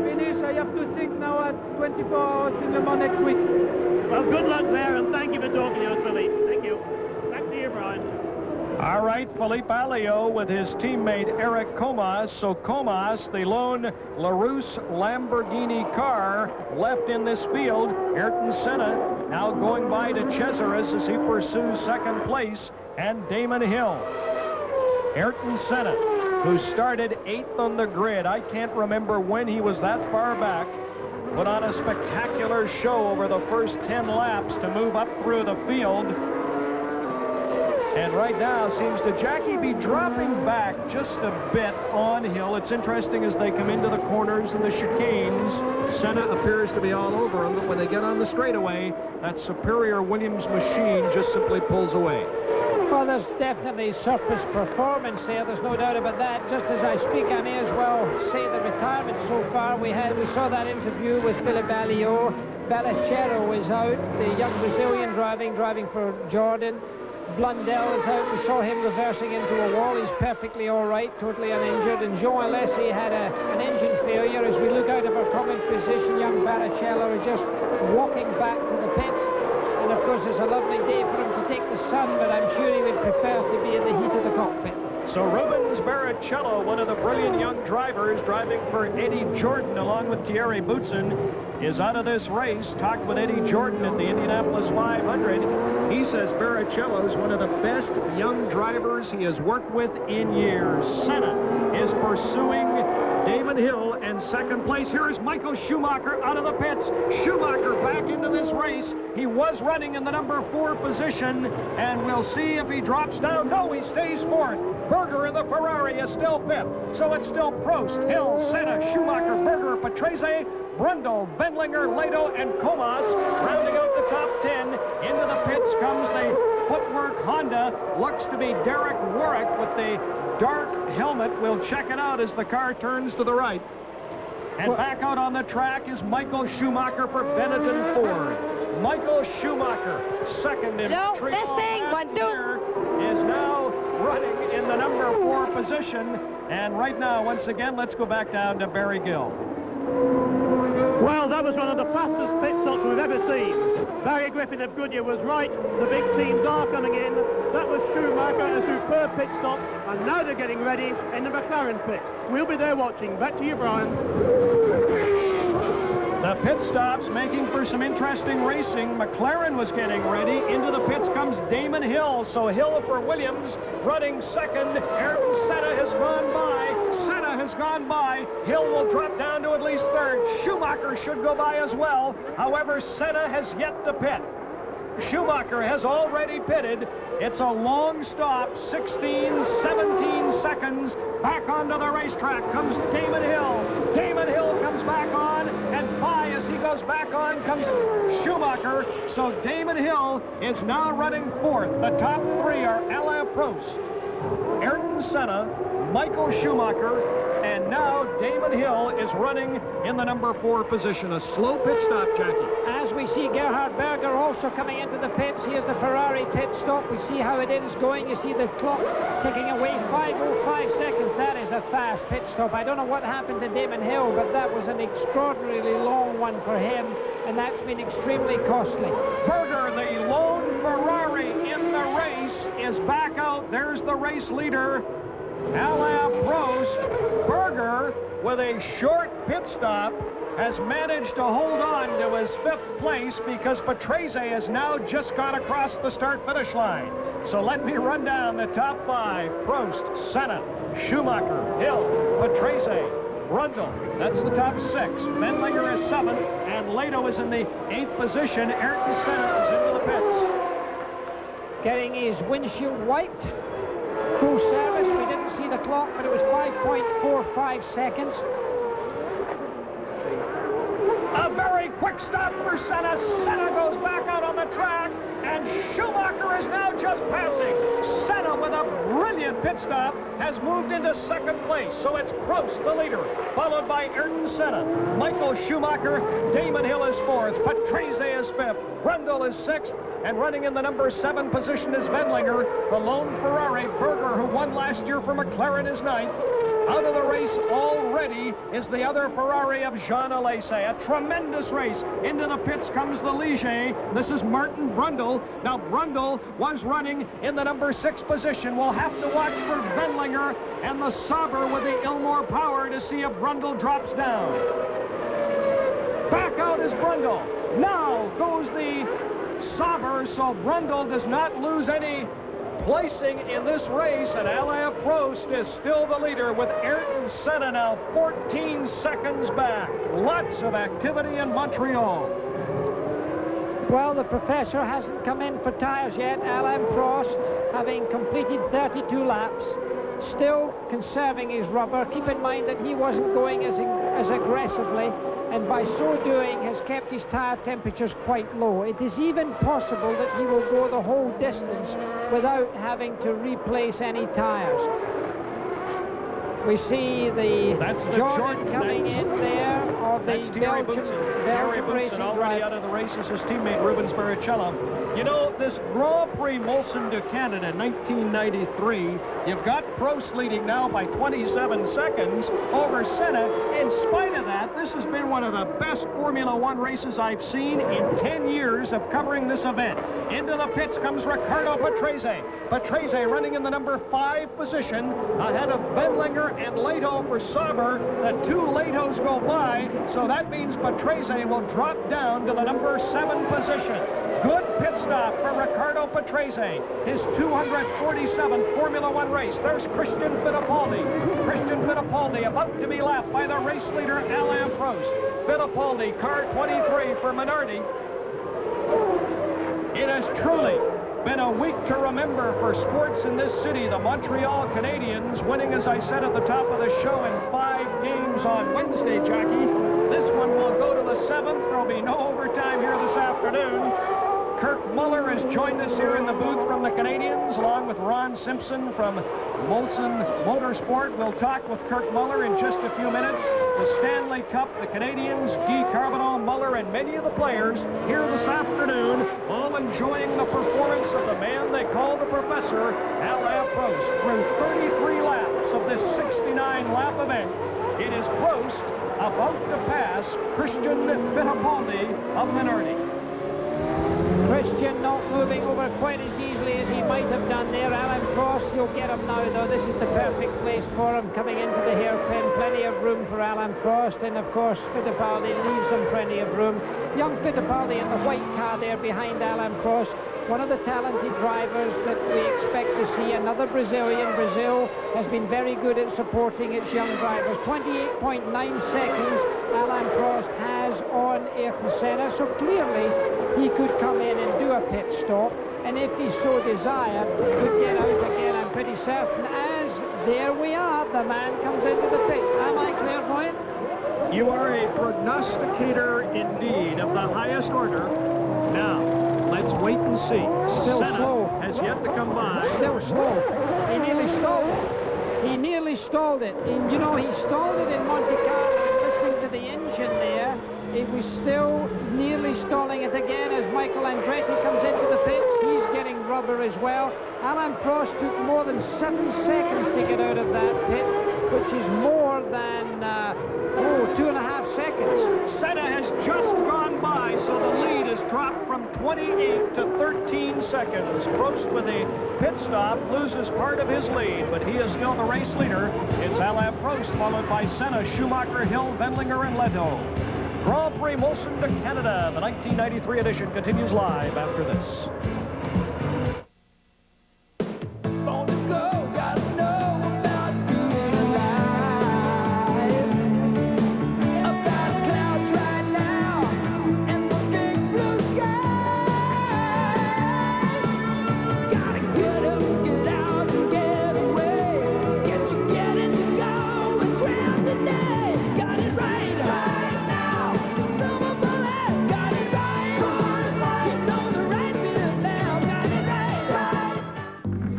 finished. I have to think now at 24 hours in Le Mans next week. Well, good luck there, and thank you for talking to us, Philippe. Thank you. Back to you, Brian. All right, Philippe Alliot with his teammate Eric Comas. So Comas, the lone LaRousse Lamborghini car left in this field. Ayrton Senna now going by to Cesaris as he pursues second place, and Damon Hill. Ayrton Senna, who started 8th on the grid. I can't remember when he was that far back. Put on a spectacular show over the first 10 laps to move up through the field. And right now seems to, Jackie, be dropping back just a bit on Hill. It's interesting as they come into the corners and the chicanes. Senna appears to be all over them, but when they get on the straightaway, that superior Williams machine just simply pulls away. Well, there's definitely surplus performance there. There's no doubt about that. Just as I speak, I may as well say the retirement so far. We saw that interview with Philip Alliot. Barrichello is out, the young Brazilian driving for Jordan. Blundell is out. We saw him reversing into a wall. He's perfectly all right, totally uninjured. And Jean Alesi had an engine failure. As we look out of our common position, young Barrichello is just walking back to the pits. And of course, it's a lovely day for him to take the sun, but I'm sure he would prefer to be in the heat of the cockpit. So Rubens Barrichello, one of the brilliant young drivers driving for Eddie Jordan along with Thierry Boutsen, is out of this race. Talked with Eddie Jordan at the Indianapolis 500. He says Barrichello is one of the best young drivers he has worked with in years. Senna is pursuing Damon Hill in second place. Here is Michael Schumacher out of the pits. Schumacher back into this race. He was running in the number 4 position, and we'll see if he drops down. No, he stays fourth. Berger in the Ferrari is still fifth. So it's still Prost, Hill, Senna, Schumacher, Berger, Patrese, Brundle, Wendlinger, Lato, and Comas rounding out the top 10. Into the pits comes the Footwork Honda. Looks to be Derek Warwick with the dark helmet. We'll check it out as the car turns to the right. And back out on the track is Michael Schumacher for Benetton Ford. Michael Schumacher, second in Montreal last year, is now running in the number 4 position. And right now, once again, let's go back down to Barry Gill. Well, that was one of the fastest pit stops we've ever seen. Barry Griffin of Goodyear was right. The big teams are coming in. That was Schumacher, a superb pit stop. And now they're getting ready in the McLaren pit. We'll be there watching. Back to you, Brian. The pit stops making for some interesting racing. McLaren was getting ready. Into the pits comes Damon Hill. So Hill for Williams running second. Ayrton Senna has gone by. Senna has gone by. Hill will drop down to at least third. Schumacher should go by as well. However, Senna has yet to pit. Schumacher has already pitted. It's a long stop, 16, 17 seconds. Back onto the racetrack comes Damon Hill. Damon Hill comes back on, and by as he goes back on comes Schumacher. So Damon Hill is now running fourth. The top 3 are Alain Prost, Ayrton Senna, Michael Schumacher, and now Damon Hill is running in the number 4 position. A slow pit stop, Jackie. As we see Gerhard Berger also coming into the pits. Here's the Ferrari pit stop. We see how it is going. You see the clock ticking away, 5:05 seconds. That is a fast pit stop. I don't know what happened to Damon Hill, but that was an extraordinarily long one for him, and that's been extremely costly. Berger, the lone Ferrari in the race, is back out. There's the race leader, Alain Prost. Berger, with a short pit stop, has managed to hold on to his 5th place because Patrese has now just gone across the start-finish line. So let me run down the top 5. Prost, Senna, Schumacher, Hill, Patrese, Brundle. That's the top 6. Wendlinger is 7th, and Lato is in the 8th position. Ayrton Senna is into the pits. Getting his windshield wiped. Full service. We didn't see the clock, but it was 5.45 seconds. A very quick stop for Senna. Senna goes back out on the track, and Schumacher is now just passing. Senna, with a brilliant pit stop, has moved into 2nd place. So it's Prost, the leader, followed by Ayrton Senna, Michael Schumacher, Damon Hill is 4th, Patrese is 5th, Brundle is 6th, and running in the number 7 position is Wendlinger. The lone Ferrari, Berger, who won last year for McLaren, is 9th. Out of the race already is the other Ferrari of Jean Alesi. A tremendous race. Into the pits comes the Ligier. This is Martin Brundle. Now, Brundle was running in the number 6 position. We'll have to watch for Wendlinger and the Sauber with the Ilmor Power to see if Brundle drops down. Back out is Brundle. Now goes the Sauber, so Brundle does not lose any placing in this race, and Alain Prost is still the leader with Ayrton Senna now 14 seconds back. Lots of activity in Montreal. Well, the professor hasn't come in for tires yet. Alain Prost, having completed 32 laps. still conserving his rubber. Keep in mind that he wasn't going as aggressively, and by so doing has kept his tyre temperatures quite low. It is even possible that he will go the whole distance without having to replace any tyres. We see the Jordan coming in there of the Belgian racing already out of the races, his teammate Rubens Barrichello. You know, this Grand Prix Molson de Canada 1993, you've got Prost leading now by 27 seconds over Senna. In spite of that, this has been one of the best Formula One races I've seen in 10 years of covering this event. Into the pits comes Riccardo Patrese. Patrese running in the number 5 position, ahead of Wendlinger and Leto for Sauber. The 2 Letos go by, so that means Patrese will drop down to the number 7 position. Good pit stop for Riccardo Patrese, his 247th Formula One race. There's Christian Fittipaldi. Christian Fittipaldi about to be lapped by the race leader Alain Prost. Fittipaldi, car 23 for Minardi. It has truly been a week to remember for sports in this city. The Montreal Canadiens winning, as I said at the top of the show, in 5 games on Wednesday, Jackie. This one will go to the 7th. There'll be no overtime here this afternoon. Kirk Muller has joined us here in the booth from the Canadiens, along with Ron Simpson from Molson Motorsport. We'll talk with Kirk Muller in just a few minutes. The Stanley Cup, the Canadiens, Guy Carbonneau, Muller, and many of the players here this afternoon, all enjoying the performance of the man they call the Professor, Alain Prost. Through 33 laps of this 69-lap event, it is Prost about to pass Christian Fittipaldi of Minardi. Christian not moving over quite as easily as he might have done there. Alain Prost, you'll get him now, though. This is the perfect place for him, coming into the hairpin. Plenty of room for Alain Prost, and of course Fittipaldi leaves him plenty of room. Young Fittipaldi in the white car there behind Alain Prost. One of the talented drivers that we expect to see. Another Brazilian. Brazil has been very good at supporting its young drivers. 28.9 seconds Alain Prost has on Ayrton Senna, so clearly he could come in and do a pit stop, and if he so desired, could get out again. I'm pretty certain, as there we are, the man comes into the pit. Am I clairvoyant? You are a prognosticator indeed of the highest order. Now, let's wait and see. Still Senna slow. has yet to come by. Still slow. He nearly stalled it. He nearly stalled it. And, you know, he stalled it in Monte Carlo, and listening to the engine there, it was still nearly stalling it again as Michael Andretti comes into the pits. He's getting rubber as well. Alain Prost took more than 7 seconds to get out of that pit, which is more than 2.5 seconds. Senna has just gone by, so the lead has dropped from 28 to 13 seconds. Prost, with a pit stop, loses part of his lead, but he is still the race leader. It's Alain Prost, followed by Senna, Schumacher, Hill, Wendlinger, and Leto. Grand Prix Molson de Canada, the 1993 edition, continues live after this.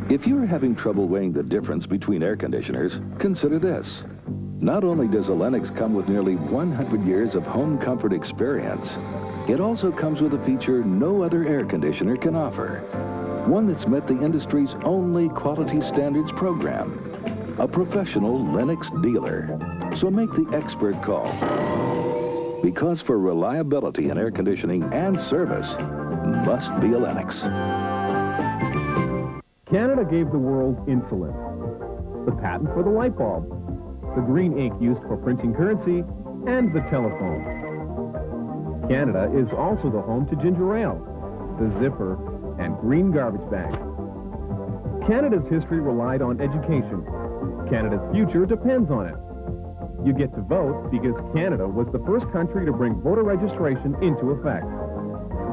If you're having trouble weighing the difference between air conditioners, consider this. Not only does a Lennox come with nearly 100 years of home comfort experience, it also comes with a feature no other air conditioner can offer. One that's met the industry's only quality standards program. A professional Lennox dealer. So make the expert call. Because for reliability in air conditioning and service, must be a Lennox. Canada gave the world insulin, the patent for the light bulb, the green ink used for printing currency, and the telephone. Canada is also the home to ginger ale, the zipper, and green garbage bag. Canada's history relied on education. Canada's future depends on it. You get to vote because Canada was the first country to bring voter registration into effect.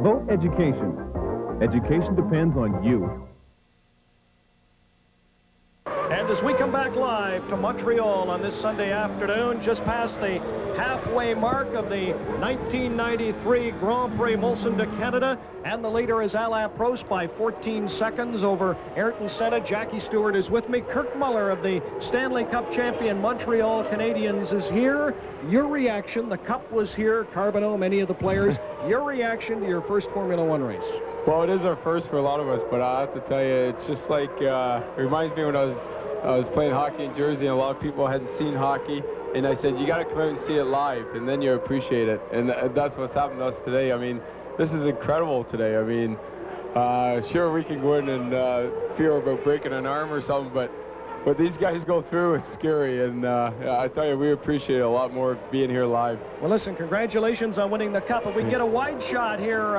Vote education. Education depends on you. And to as we come back live to Montreal on this Sunday afternoon, just past the halfway mark of the 1993 Grand Prix Molson de Canada, and the leader is Alain Prost by 14 seconds over Ayrton Senna. Jackie Stewart is with me. Kirk Muller of the Stanley Cup champion Montreal Canadiens is here. Your reaction, the Cup was here, Carbonneau, many of the players, your reaction to your first Formula One race? Well, it is our first for a lot of us, but I have to tell you, it's just like, it reminds me when I was playing hockey in Jersey, and a lot of people hadn't seen hockey, and I said, you got to come out and see it live, and then you appreciate it, and that's what's happened to us today. I mean, this is incredible today. I mean, sure, we can go in and fear about breaking an arm or something, but these guys go through, it's scary, and I tell you, we appreciate it a lot more being here live. Well, listen, congratulations on winning the Cup. If we can get a wide shot here,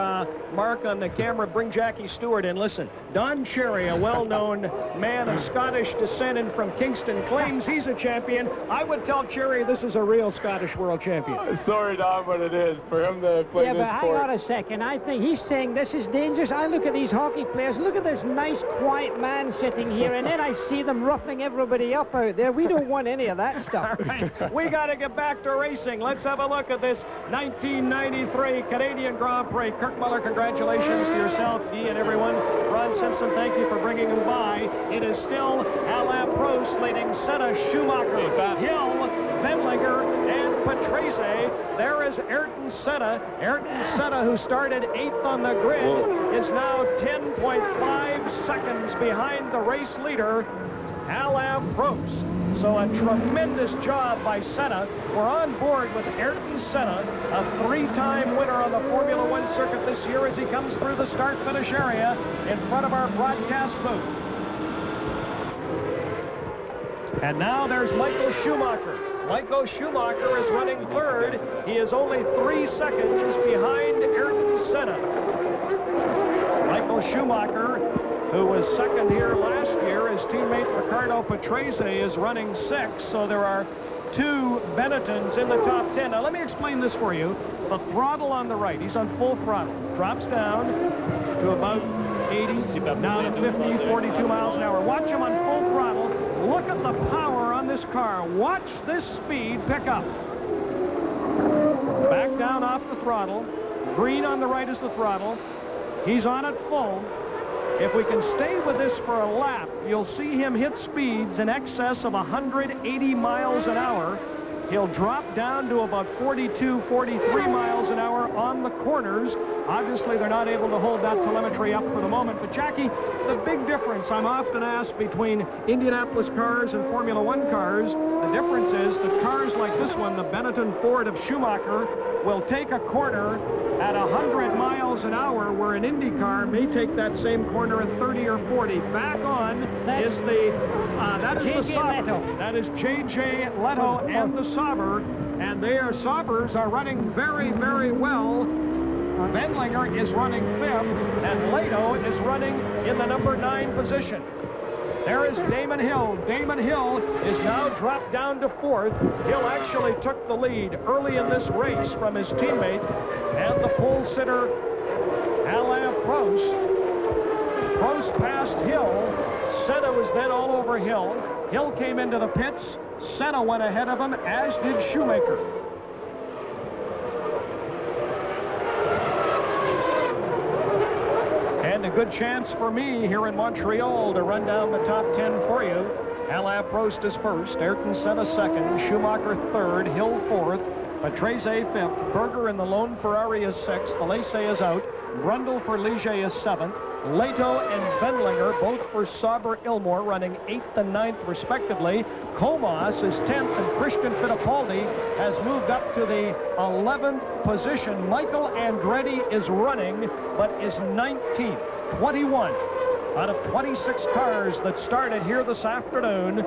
Mark, on the camera, bring Jackie Stewart in. Listen, Don Cherry, a well-known man of Scottish descent and from Kingston, claims he's a champion. I would tell Cherry this is a real Scottish world champion. Sorry, Don, but it is. For him to play this sport. Yeah, but hang on a second. I think he's saying this is dangerous. I look at these hockey players. Look at this nice, quiet man sitting here, and then I see them roughing everybody up out there. We don't want any of that stuff. Right. We got to get back to racing. Let's have a look at this 1993 Canadian Grand Prix. Kirk Muller, congratulations to yourself, Guy, and everyone. Ron Simpson, thank you for bringing him by. It is still Alain Prost leading Senna, Schumacher, Hill, Wendlinger, and Patrese. There is Ayrton Senna. Ayrton Senna, who started 8th on the grid, is now 10.5 seconds behind the race leader, Alain Prost. So a tremendous job by Senna. We're on board with Ayrton Senna, a three-time winner on the Formula One circuit this year, as he comes through the start-finish area in front of our broadcast booth. And now there's Michael Schumacher. Michael Schumacher is running third. He is only 3 seconds behind Ayrton Senna. Michael Schumacher, who was second here last year, his teammate Riccardo Patrese is running 6, so there are 2 Benettons in the top 10. Now let me explain this for you. The throttle on the right, he's on full throttle, drops down to about 80, down to 50, 42 miles an hour. Watch him on full throttle. Look at the power on this car. Watch this speed pick up. Back down off the throttle. Green on the right is the throttle. He's on it full. If we can stay with this for a lap, you'll see him hit speeds in excess of 180 miles an hour. He'll drop down to about 42, 43 miles an hour on the corners. Obviously, they're not able to hold that telemetry up for the moment. But, Jackie, the big difference I'm often asked between Indianapolis cars and Formula One cars, the difference is that cars like this one, the Benetton Ford of Schumacher, will take a corner at 100 miles an hour, where an Indy car may take that same corner at 30 or 40. Back on is the Sauber. That is J.J. Leto and the Sauber, and Saubers are running very, very well. Wendlinger is running 5th, and Leto is running in the number 9 position. There is Damon Hill. Damon Hill is now dropped down to 4th. Hill actually took the lead early in this race from his teammate and the pole sitter, Alain Prost. Prost passed Hill. Senna was then all over Hill. Hill came into the pits. Senna went ahead of him, as did Shoemaker. And a good chance for me here in Montreal to run down the top 10 for you. Alain Prost is first, Ayrton Senna second, Schumacher third, Hill fourth, Patrese fifth, Berger in the lone Ferrari is sixth, Alesi is out, Brundle for Ligier is seventh, Leto and Wendlinger, both for Sauber-Ilmor, running 8th and 9th respectively. Comas is 10th, and Christian Fittipaldi has moved up to the 11th position. Michael Andretti is running, but is 19th. 21 out of 26 cars that started here this afternoon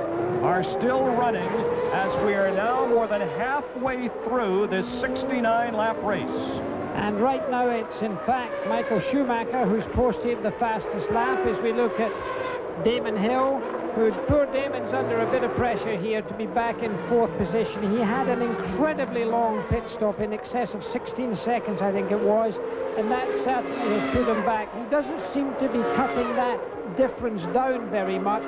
are still running, as we are now more than halfway through this 69-lap race. And right now it's, in fact, Michael Schumacher who's posted the fastest lap, as we look at Damon Hill, who, poor Damon's under a bit of pressure here to be back in 4th position. He had an incredibly long pit stop, in excess of 16 seconds, I think it was, and that certainly has put him back. He doesn't seem to be cutting that difference down very much.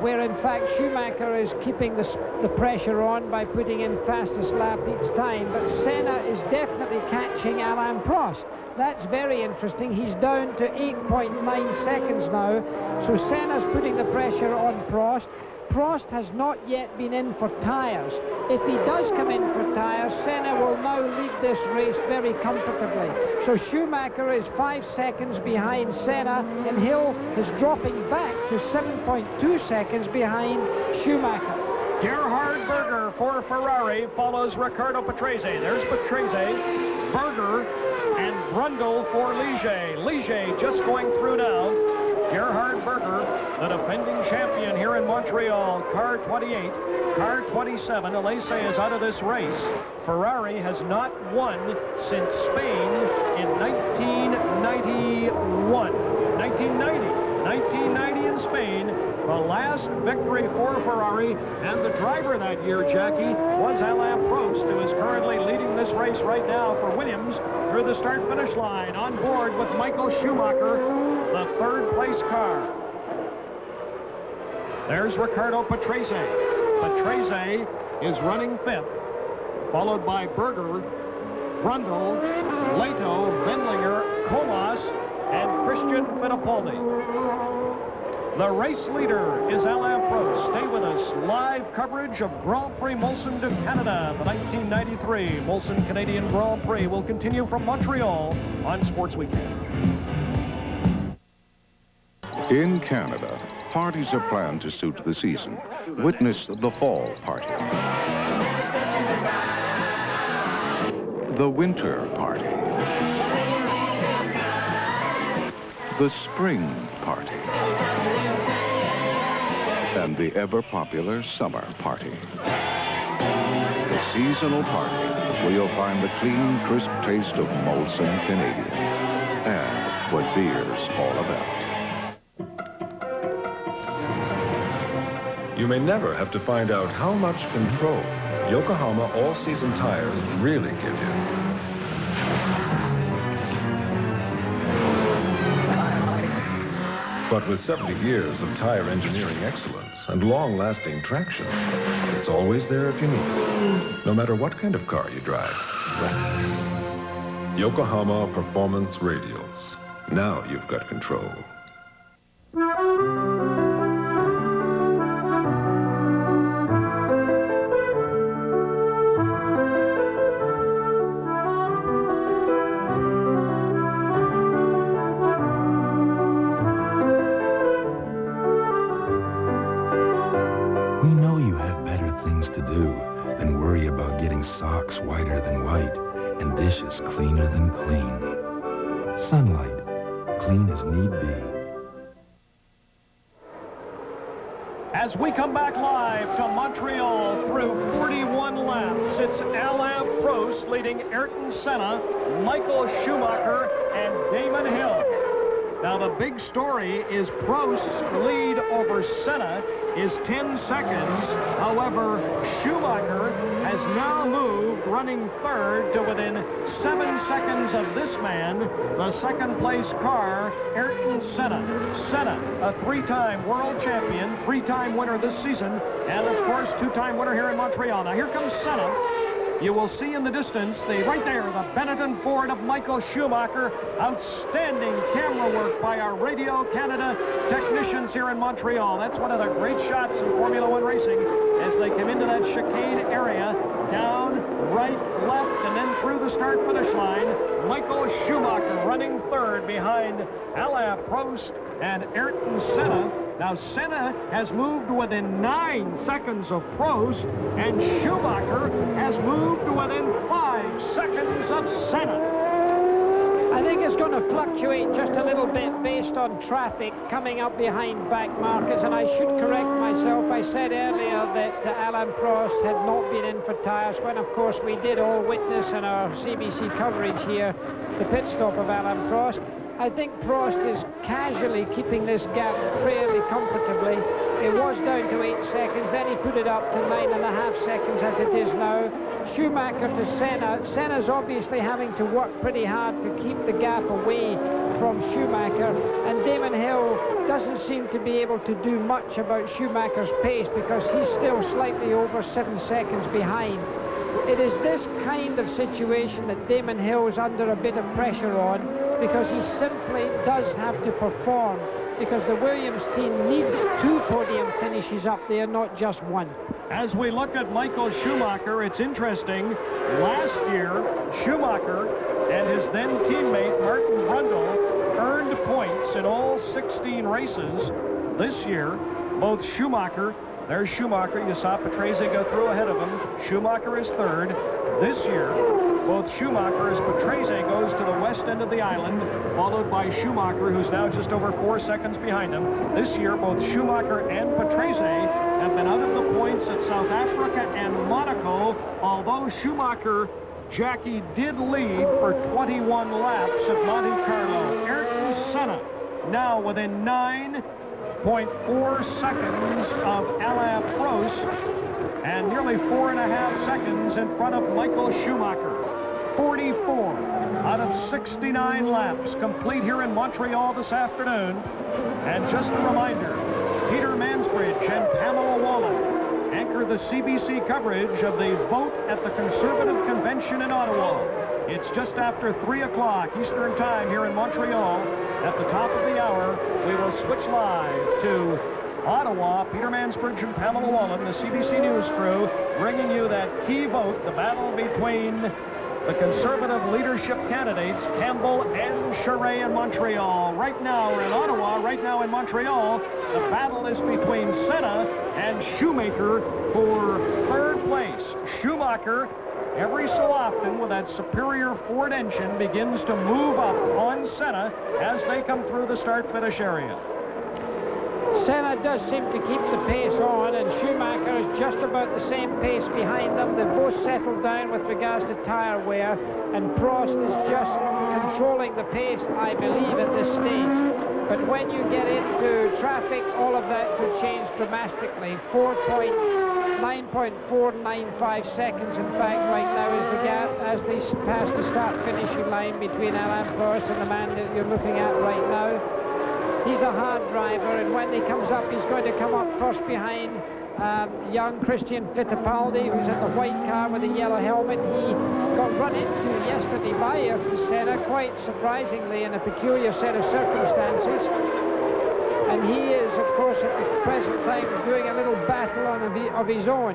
where in fact Schumacher is keeping the pressure on by putting in fastest lap each time. But Senna is definitely catching Alain Prost. That's very interesting. He's down to 8.9 seconds now. So Senna's putting the pressure on Prost. Prost has not yet been in for tyres. If he does come in for tyres, Senna will now lead this race very comfortably. So Schumacher is 5 seconds behind Senna, and Hill is dropping back to 7.2 seconds behind Schumacher. Gerhard Berger for Ferrari follows Riccardo Patrese. There's Patrese, Berger, and Brundle for Ligier. Ligier just going through now. Gerhard Berger, the defending champion here in Montreal, car 28, car 27. Alesi is out of this race. Ferrari has not won since Spain in 1991. 1990 in Spain, the last victory for Ferrari, and the driver that year, Jackie, was Alain Prost, who is currently leading this race right now for Williams through the start-finish line, on board with Michael Schumacher, the third-place car. There's Riccardo Patrese. Patrese is running fifth, followed by Berger, Brundle, Leto, Wendlinger, Comas, and Christian Fittipaldi. The race leader is Alain Prost. Stay with us. Live coverage of Grand Prix Molson de Canada. The 1993 Molson Canadian Grand Prix will continue from Montreal on Sports Weekend. In Canada, parties are planned to suit the season. Witness the fall party, the winter party, the spring party, and the ever-popular summer party. The seasonal party, where you'll find the clean, crisp taste of Molson Canadian and what beer's all about. You may never have to find out how much control Yokohama all-season tires really give you. But with 70 years of tire engineering excellence and long-lasting traction, it's always there if you need it, no matter what kind of car you drive. Yokohama Performance Radials. Now you've got control. Whiter than white, and dishes cleaner than clean. Sunlight, clean as need be. As we come back live to Montreal through 41 laps, it's Alain Prost leading Ayrton Senna, Michael Schumacher, and Damon Hill. Now, the big story is Prost's lead over Senna is 10 seconds. However, Schumacher has now moved, running third, to within 7 seconds of this man, the second-place car, Ayrton Senna. Senna, a three-time world champion, three-time winner this season, and, of course, two-time winner here in Montreal. Now, here comes Senna. You will see in the distance, right there, the Benetton Ford of Michael Schumacher. Outstanding camera work by our Radio Canada technicians here in Montreal. That's one of the great shots in Formula One racing as they come into that chicane area. Down, right, left, and then through the start-finish line. Michael Schumacher running third behind Alain Prost and Ayrton Senna. Now, Senna has moved within 9 seconds of Prost, and Schumacher has moved within 5 seconds of Senna. I think it's going to fluctuate just a little bit based on traffic coming up behind back markets, and I should correct myself. I said earlier that Alain Prost had not been in for tyres, when, of course, we did all witness in our CBC coverage here the pit stop of Alain Prost. I think Prost is casually keeping this gap fairly comfortably. It was down to 8 seconds, then he put it up to 9.5 seconds as it is now. Schumacher to Senna. Senna's obviously having to work pretty hard to keep the gap away from Schumacher, and Damon Hill doesn't seem to be able to do much about Schumacher's pace because he's still slightly over 7 seconds behind. It is this kind of situation that Damon Hill is under a bit of pressure on, because he simply does have to perform, because the Williams team need 2 podium finishes up there, not just 1. As we look at Michael Schumacher, it's interesting. Last year, Schumacher and his then teammate Martin Brundle earned points in all 16 races. This year, both Schumacher, there's Schumacher, you saw Patrese go through ahead of him. Schumacher is third. This year, both Schumacher as Patrese goes to the west end of the island, followed by Schumacher, who's now just over 4 seconds behind him. This year, both Schumacher and Patrese have been out of the points at South Africa and Monaco, although Schumacher, Jackie, did lead for 21 laps at Monte Carlo. Ayrton Senna now within 9.4 seconds of Alain Prost, and nearly 4.5 seconds in front of Michael Schumacher. 44 out of 69 laps complete here in Montreal this afternoon. And just a reminder, Peter Mansbridge and Pamela Wallen anchor the CBC coverage of the vote at the Conservative Convention in Ottawa. It's just after 3 o'clock Eastern Time here in Montreal. At the top of the hour, we will switch live to Ottawa. Peter Mansbridge and Pamela Wallen, the CBC News crew, bringing you that key vote, the battle between the Conservative leadership candidates, Campbell and Charest in Montreal. Right now, we're in Ottawa. Right now in Montreal, the battle is between Senna and Schumacher for third place. Schumacher, every so often, with that superior Ford engine, begins to move up on Senna as they come through the start-finish area. Senna does seem to keep the pace on, and Schumacher is just about the same pace behind them. They've both settled down with regards to tyre wear, and Prost is just controlling the pace, I believe, at this stage. But when you get into traffic, all of that will change dramatically. 9.495 seconds, in fact, right now is the gap as they pass the start-finishing line between Alain Prost and the man that you're looking at right now. He's a hard driver, and when he comes up, he's going to come up first behind young Christian Fittipaldi, who's in the white car with the yellow helmet. He got run into yesterday by Ayrton Senna, quite surprisingly, in a peculiar set of circumstances. And he is, of course, at the present time doing a little battle of his own.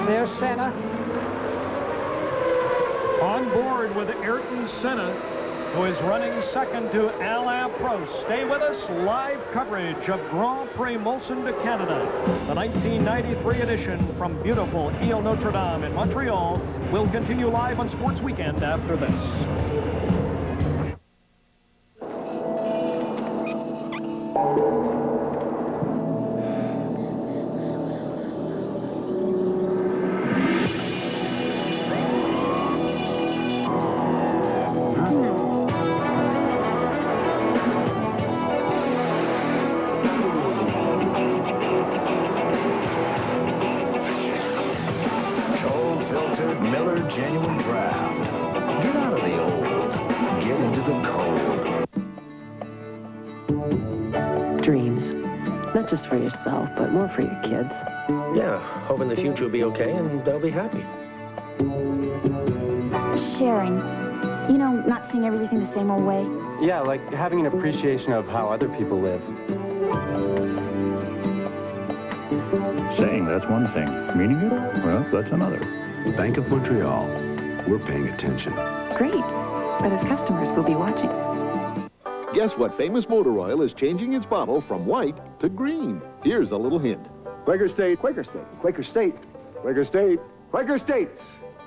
There's Senna. On board with Ayrton Senna, who is running second to Alain Prost. Stay with us. Live coverage of Grand Prix Molson de Canada, the 1993 edition from beautiful Ile Notre Dame in Montreal, will continue live on Sports Weekend after this. Just for yourself, but more for your kids. Yeah, hoping the future will be okay and they'll be happy. Sharing. You know, not seeing everything the same old way. Yeah, like having an appreciation of how other people live. Saying that's one thing. Meaning it? Well, that's another. Bank of Montreal. We're paying attention. Great. But as customers, we'll be watching. Guess what famous motor oil is changing its bottle from white to green? Here's a little hint. Quaker State, Quaker State, Quaker State, Quaker State, Quaker State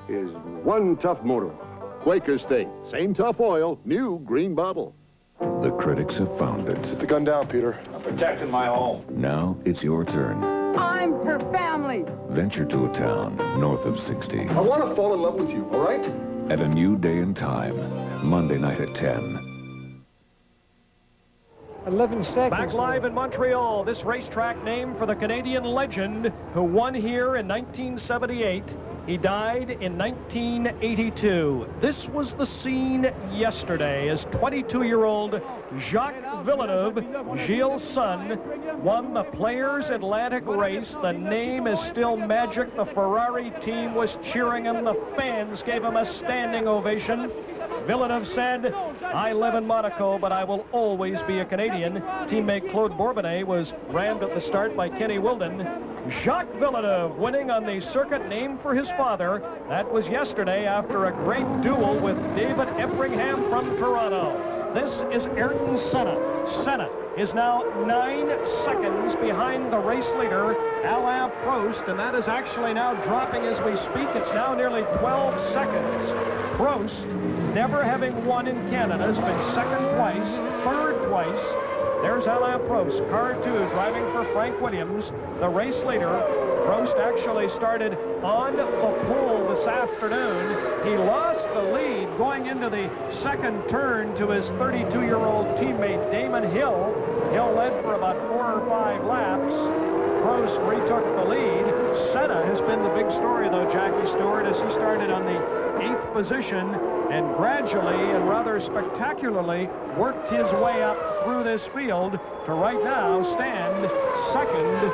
is one tough motor oil. Quaker State, same tough oil, new green bottle. The critics have found it. Put the gun down, Peter. I'm protecting my home. Now it's your turn. I'm her family. Venture to a town north of 60. I want to fall in love with you, all right? At a new day and time, Monday night at 10. 11 seconds. Back live in Montreal, this racetrack named for the Canadian legend who won here in 1978. He died in 1982. This was the scene yesterday as 22-year-old Jacques Villeneuve, Gilles' son, won the Players Atlantic race. The name is still magic. The Ferrari team was cheering him. The fans gave him a standing ovation. Villeneuve said, "I live in Monaco, but I will always be a Canadian." Teammate Claude Bourbonnais was rammed at the start by Kenny Wilden. Jacques Villeneuve winning on the circuit named for his father. That was yesterday after a great duel with David Everingham from Toronto. This is Ayrton Senna. Senna is now 9 seconds behind the race leader, Alain Prost, and that is actually now dropping as we speak. It's now nearly 12 seconds. Prost, never having won in Canada, has been second twice, third twice. There's Alain Prost, car 2, driving for Frank Williams, the race leader. Prost actually started on the pole this afternoon. He lost the lead going into the second turn to his 32-year-old teammate, Damon Hill. Hill led for about 4 or 5 laps. Prost retook the lead. Senna has been the big story, though, Jackie Stewart, as he started on the 8th position and gradually and rather spectacularly worked his way up through this field to right now stand second.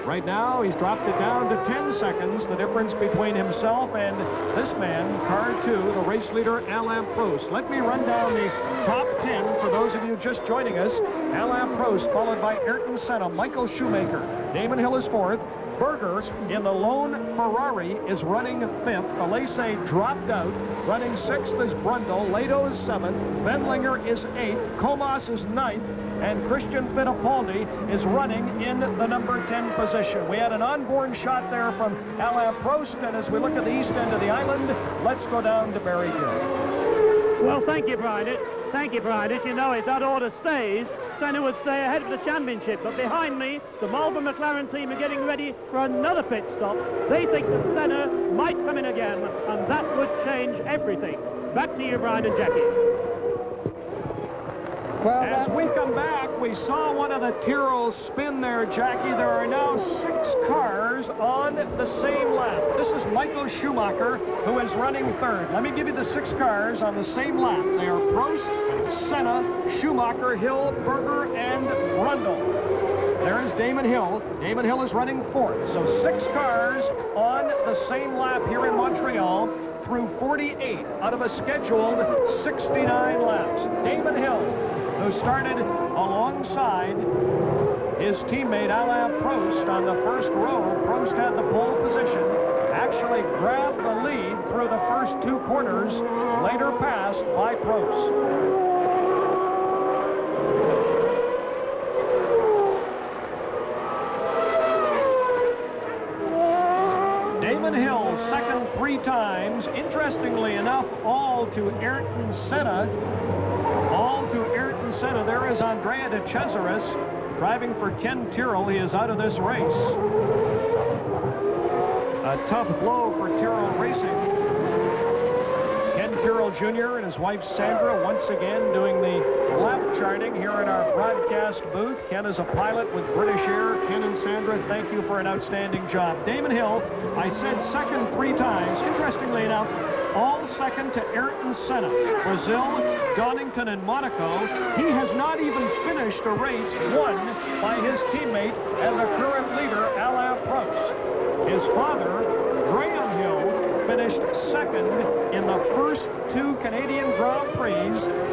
Right now, he's dropped it down to 10 seconds, the difference between himself and this man, car 2, the race leader, Alain Prost. Let me run down the top 10 for those of you just joining us. Alain Prost, followed by Ayrton Senna, Michael Schumacher. Damon Hill is 4th. Berger in the lone Ferrari is running 5th. Alesi dropped out. Running 6th is Brundle. Lato is 7th. Wendlinger is 8th. Comas is 9th. And Christian Fittipaldi is running in the number 10 position. We had an onboard shot there from Alain Prost, and as we look at the east end of the island, let's go down to Barry Gill. Well, thank you, Brian. Thank you, Brian. If you know it, that order stays. Senna would stay ahead of the championship, but behind me, the Marlboro McLaren team are getting ready for another pit stop. They think that Senna might come in again, and that would change everything. Back to you, Brian and Jackie. Well, as we come back, we saw one of the Tyrrells spin there, Jackie. There are now 6 cars on the same lap. This is Michael Schumacher, who is running 3rd. Let me give you the 6 cars on the same lap. They are Prost, Senna, Schumacher, Hill, Berger, and Brundle. There is Damon Hill. Damon Hill is running 4th. So 6 cars on the same lap here in Montreal through 48 out of a scheduled 69 laps. Damon Hill, who started alongside his teammate Alain Prost on the first row. Prost had the pole position, actually grabbed the lead through the first 2 corners, later passed by Prost. Damon Hill, second 3 times. Interestingly enough, all to Ayrton Senna. All to Ayrton Senna. There is Andrea de Cesaris driving for Ken Tyrrell. He is out of this race. A tough blow for Tyrrell Racing. Ken Tyrrell Jr. and his wife Sandra once again doing the lap charting here in our broadcast booth. Ken is a pilot with British Air. Ken and Sandra, thank you for an outstanding job. Damon Hill, I said second 3 times. Interestingly enough, all second to Ayrton Senna. Brazil, Donington, and Monaco. He has not even finished a race won by his teammate and the current leader, Alain Prost. His father, Graham Hill, finished second in the first 2 Canadian Grand Prix,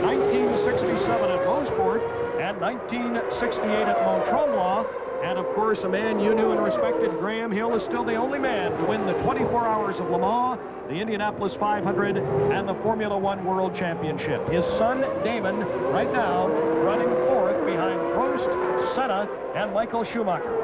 1967 at Beausport and 1968 at Mont-Tremblant. And, of course, a man you knew and respected, Graham Hill, is still the only man to win the 24 Hours of Le Mans, the Indianapolis 500, and the Formula One World Championship. His son, Damon, right now running 4th behind Prost, Senna, and Michael Schumacher.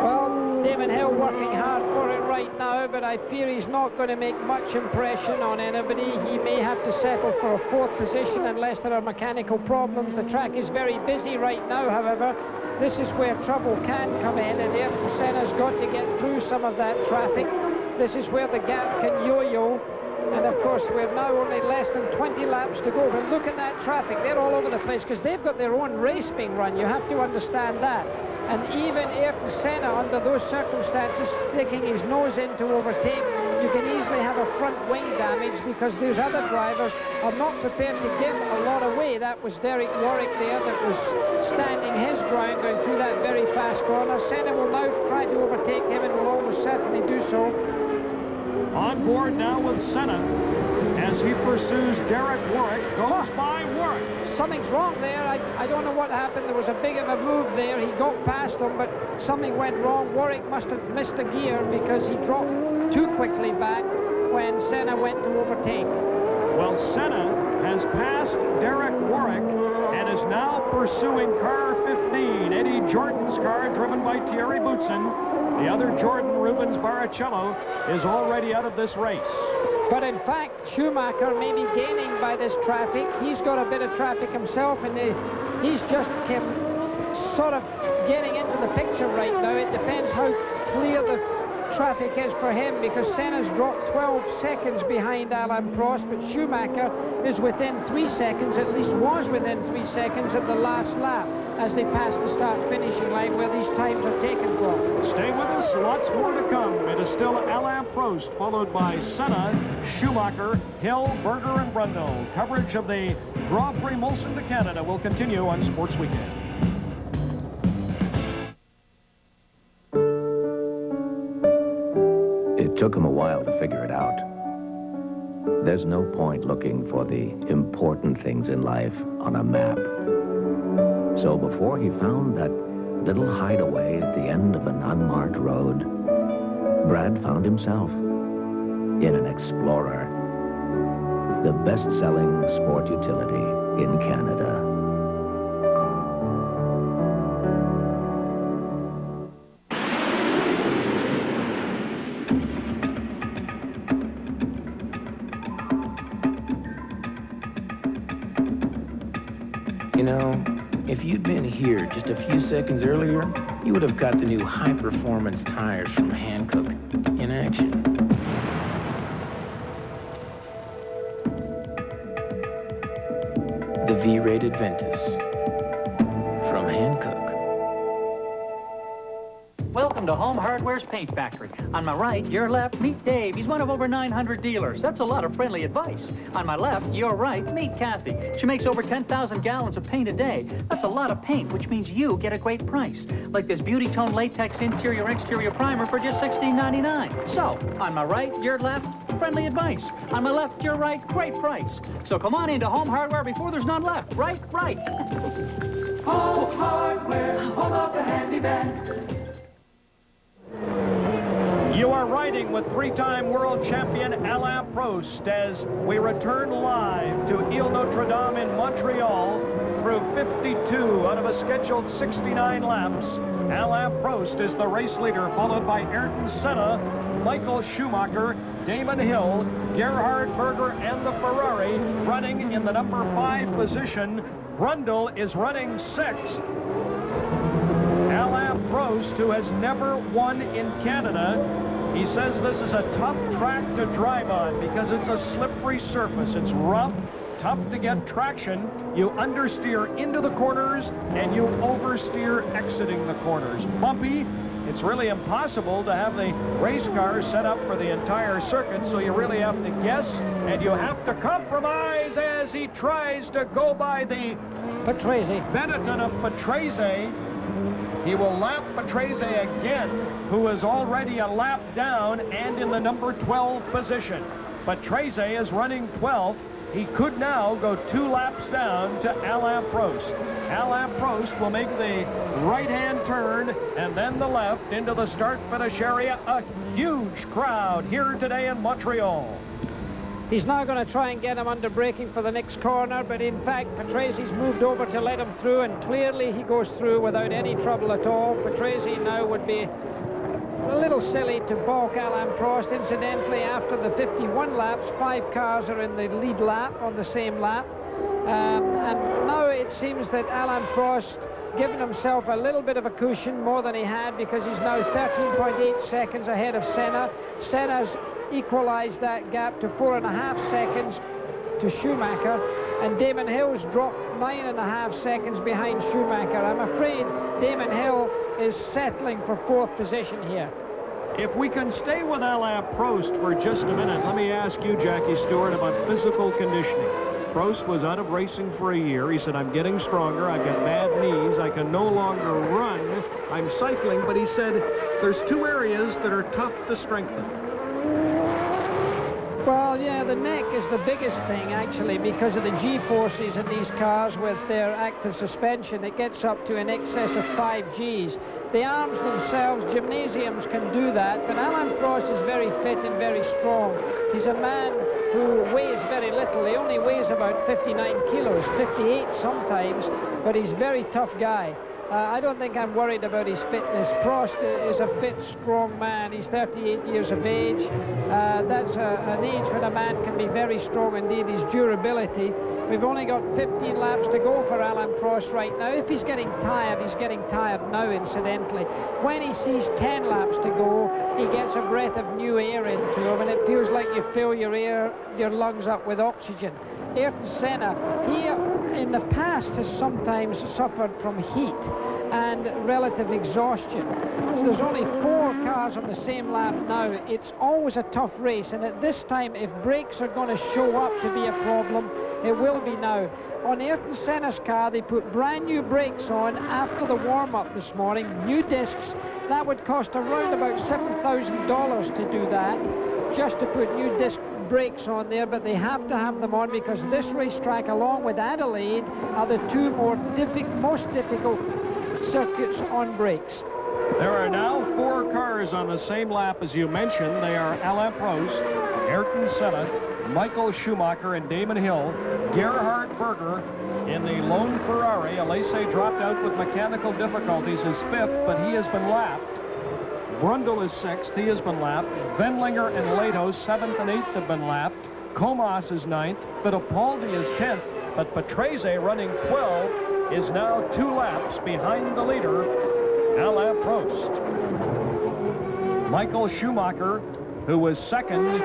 Well, Damon Hill working hard for it right now, but I fear he's not going to make much impression on anybody. He may have to settle for a 4th position unless there are mechanical problems. The track is very busy right now, however. This is where trouble can come in, and Ayrton Senna's got to get through some of that traffic. This is where the gap can yo-yo. And, of course, we're now only less than 20 laps to go. But look at that traffic. They're all over the place because they've got their own race being run. You have to understand that. And even Ayrton Senna, under those circumstances, sticking his nose in to overtake, you can easily have a front wing damage because those other drivers are not prepared to give a lot away. That was Derek Warwick there that was standing his ground going through that very fast corner. Senna will now try to overtake him and will almost certainly do so. On board now with Senna as he pursues Derek Warwick. Goes by Warwick. Something's wrong there. I don't know what happened. There was a big of a move there. He got past him, but something went wrong. Warwick must have missed a gear because he dropped too quickly back when Senna went to overtake. Well, Senna has passed Derek Warwick and is now pursuing car 15, Eddie Jordan's car, driven by Thierry Boutsen. The other Jordan, Rubens Barrichello, is already out of this race. But in fact, Schumacher may be gaining by this traffic. He's got a bit of traffic himself, and he's just sort of getting into the picture right now. It depends how clear the traffic is for him, because Senna's dropped 12 seconds behind Alain Prost, but Schumacher is within 3 seconds, at least was within 3 seconds at the last lap as they pass the start-finishing line where these times are taken from. Stay with us, lots more to come. It is still Alain Prost, followed by Senna, Schumacher, Hill, Berger, and Brundle. Coverage of the Grand Prix Molson to Canada will continue on Sports Weekend. It took him a while to figure it out. There's no point looking for the important things in life on a map. So before he found that little hideaway at the end of an unmarked road, Brad found himself in an Explorer, the best-selling sport utility in Canada. You know, if you'd been here just a few seconds earlier, you would have got the new high-performance tires from Hankook in action. The V-rated Ventus from Hankook. Welcome to Home Hardware's Paint Factory. On my right, your left, meet Dave. He's one of over 900 dealers. That's a lot of friendly advice. On my left, your right, meet Kathy. She makes over 10,000 gallons of paint a day. That's a lot of paint, which means you get a great price. Like this Beauty Tone Latex Interior-Exterior Primer for just $16.99. So, on my right, your left, friendly advice. On my left, your right, great price. So come on into Home Hardware before there's none left. Right? Home Hardware, home of the handyman. You are riding with three-time world champion Alain Prost as we return live to Ile Notre Dame in Montreal through 52 out of a scheduled 69 laps. Alain Prost is the race leader, followed by Ayrton Senna, Michael Schumacher, Damon Hill, Gerhard Berger, and the Ferrari running in the number 5 position. Brundle is running 6th. Alain Prost, who has never won in Canada, he says this is a tough track to drive on because it's a slippery surface. It's rough, tough to get traction. You understeer into the corners and you oversteer exiting the corners. Bumpy. It's really impossible to have the race car set up for the entire circuit, so you really have to guess, and you have to compromise as he tries to go by the Patrese. Benetton of Patrese. He will lap Patrese again, who is already a lap down and in the number 12 position. Patrese is running 12th. He could now go 2 laps down to Alain Prost. Alain Prost will make the right-hand turn and then the left into the start-finish area. A huge crowd here today in Montreal. He's now going to try and get him under braking for the next corner, but in fact, Patrese's moved over to let him through, and clearly he goes through without any trouble at all. Patrese now would be a little silly to balk Alain Prost. Incidentally, after the 51 laps, 5 cars are in the lead lap on the same lap. And now it seems that Alain Prost given himself a little bit of a cushion, more than he had, because he's now 13.8 seconds ahead of Senna. Senna's equalized that gap to 4.5 seconds to Schumacher, and Damon Hill's dropped 9.5 seconds behind Schumacher. I'm afraid Damon Hill is settling for 4th position here. If we can stay with Alain Prost for just a minute, let me ask you, Jackie Stewart, about physical conditioning. Prost was out of racing for a year. He said, I'm getting stronger. I've got bad knees. I can no longer run. I'm cycling. But he said there's 2 areas that are tough to strengthen. Well, yeah, the neck is the biggest thing, actually, because of the G-forces in these cars with their active suspension. It gets up to in excess of 5 Gs. The arms themselves, gymnasiums can do that, but Alain Prost is very fit and very strong. He's a man who weighs very little. He only weighs about 59 kilos, 58 sometimes, but he's a very tough guy. I don't think I'm worried about his fitness. Prost is a fit, strong man. He's 38 years of age. That's an age when a man can be very strong indeed. His durability. We've only got 15 laps to go for Alain Prost right now. If he's getting tired, he's getting tired now, incidentally. When he sees 10 laps to go, he gets a breath of new air into him, and it feels like you fill your lungs up with oxygen. Ayrton Senna, he in the past has sometimes suffered from heat and relative exhaustion. So there's only 4 cars on the same lap now. It's always a tough race, and at this time, if brakes are going to show up to be a problem, it will be now. On Ayrton Senna's car, they put brand new brakes on after the warm-up this morning, new discs. That would cost around about $7,000 to do that, just to put new disc brakes on there, but they have to have them on because this racetrack, along with Adelaide, are the 2 most difficult circuits on brakes. There are now 4 cars on the same lap as you mentioned. They are Alain Prost, Ayrton Senna, Michael Schumacher, and Damon Hill. Gerhard Berger in the lone Ferrari. Alesi dropped out with mechanical difficulties, is 5th, but he has been lapped. Brundle is 6th. He has been lapped. Wendlinger and Lato, 7th and 8th, have been lapped. Comas is 9th. Fittipaldi is 10th. But Patrese, running 12, is now 2 laps behind the leader, Alain Prost. Michael Schumacher, who was 2nd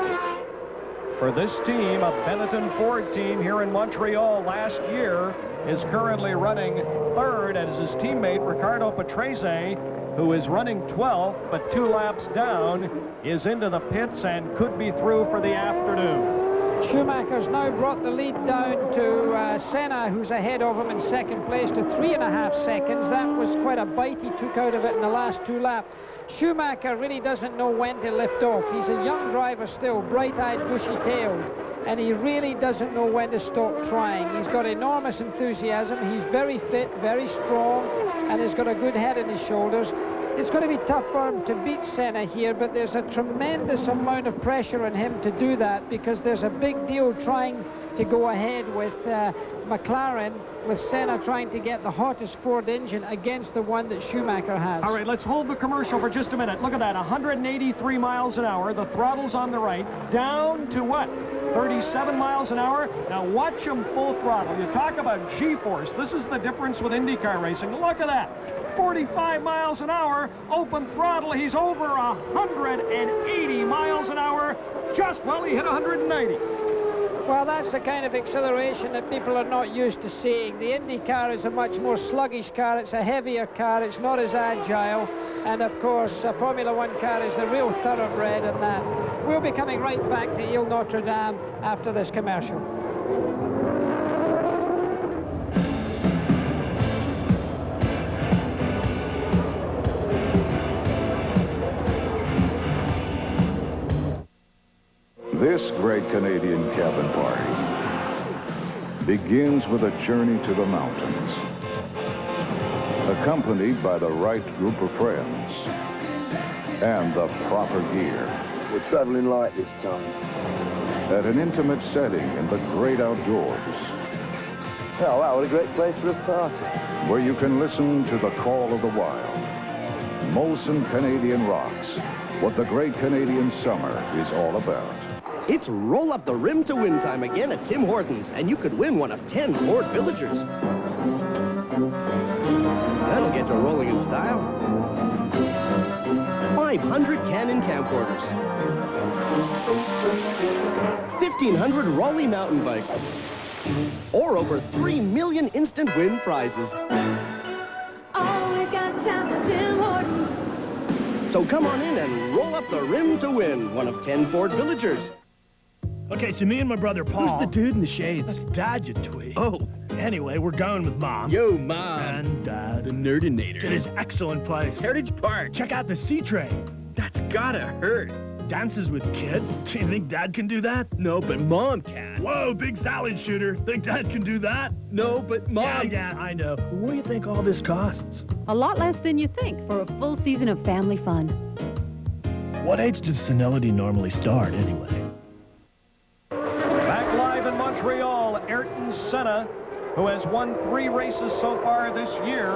for this team, a Benetton Ford team here in Montreal last year, is currently running 3rd, as his teammate Ricardo Patrese, who is running 12th, but 2 laps down, is into the pits and could be through for the afternoon. Schumacher's now brought the lead down to Senna, who's ahead of him in 2nd place, to 3.5 seconds. That was quite a bite he took out of it in the last 2 laps. Schumacher really doesn't know when to lift off. He's a young driver still, bright-eyed, bushy-tailed, and he really doesn't know when to stop trying. He's got enormous enthusiasm. He's very fit, very strong, and he's got a good head on his shoulders. It's going to be tough for him to beat Senna here, but there's a tremendous amount of pressure on him to do that because there's a big deal trying to go ahead with McLaren, with Senna trying to get the hottest Ford engine against the one that Schumacher has. All right, let's hold the commercial for just a minute. Look at that, 183 miles an hour. The throttle's on the right, down to what? 37 miles an hour. Now watch him full throttle. You talk about G-force. This is the difference with IndyCar racing. Look at that. 45 miles an hour, open throttle. He's over 180 miles an hour. Well, he hit 190. Well, that's the kind of acceleration that people are not used to seeing. The Indy car is a much more sluggish car. It's a heavier car. It's not as agile. And, of course, a Formula One car is the real thoroughbred in that. We'll be coming right back to Ile Notre Dame after this commercial. This great Canadian cabin party begins with a journey to the mountains, accompanied by the right group of friends and the proper gear. We're traveling light this time. At an intimate setting in the great outdoors. Oh, wow, what a great place for a party. Where you can listen to the call of the wild. Molson Canadian Rocks, what the great Canadian summer is all about. It's roll up the rim to win time again at Tim Hortons, and you could win one of 10 Ford Villagers. That'll get you rolling in style. 500 Canon camcorders. 1,500 Raleigh mountain bikes. Or over 3 million instant win prizes. Always got time for Tim Hortons. So come on in and roll up the rim to win one of 10 Ford Villagers. Okay, so me and my brother Paul... Who's the dude in the shades? That's Dad, you twee. Oh. Anyway, we're going with Mom. Yo, Mom. And Dad. The Nerdinator. To this excellent place. Heritage Park. Check out the sea train. That's gotta hurt. Dances with kids? Do you think Dad can do that? No, but Mom can. Whoa, big salad shooter. Think Dad can do that? No, but Mom... Yeah, I know. What do you think all this costs? A lot less than you think for a full season of family fun. What age does senility normally start, anyway? Back live in Montreal, Ayrton Senna, who has won 3 races so far this year,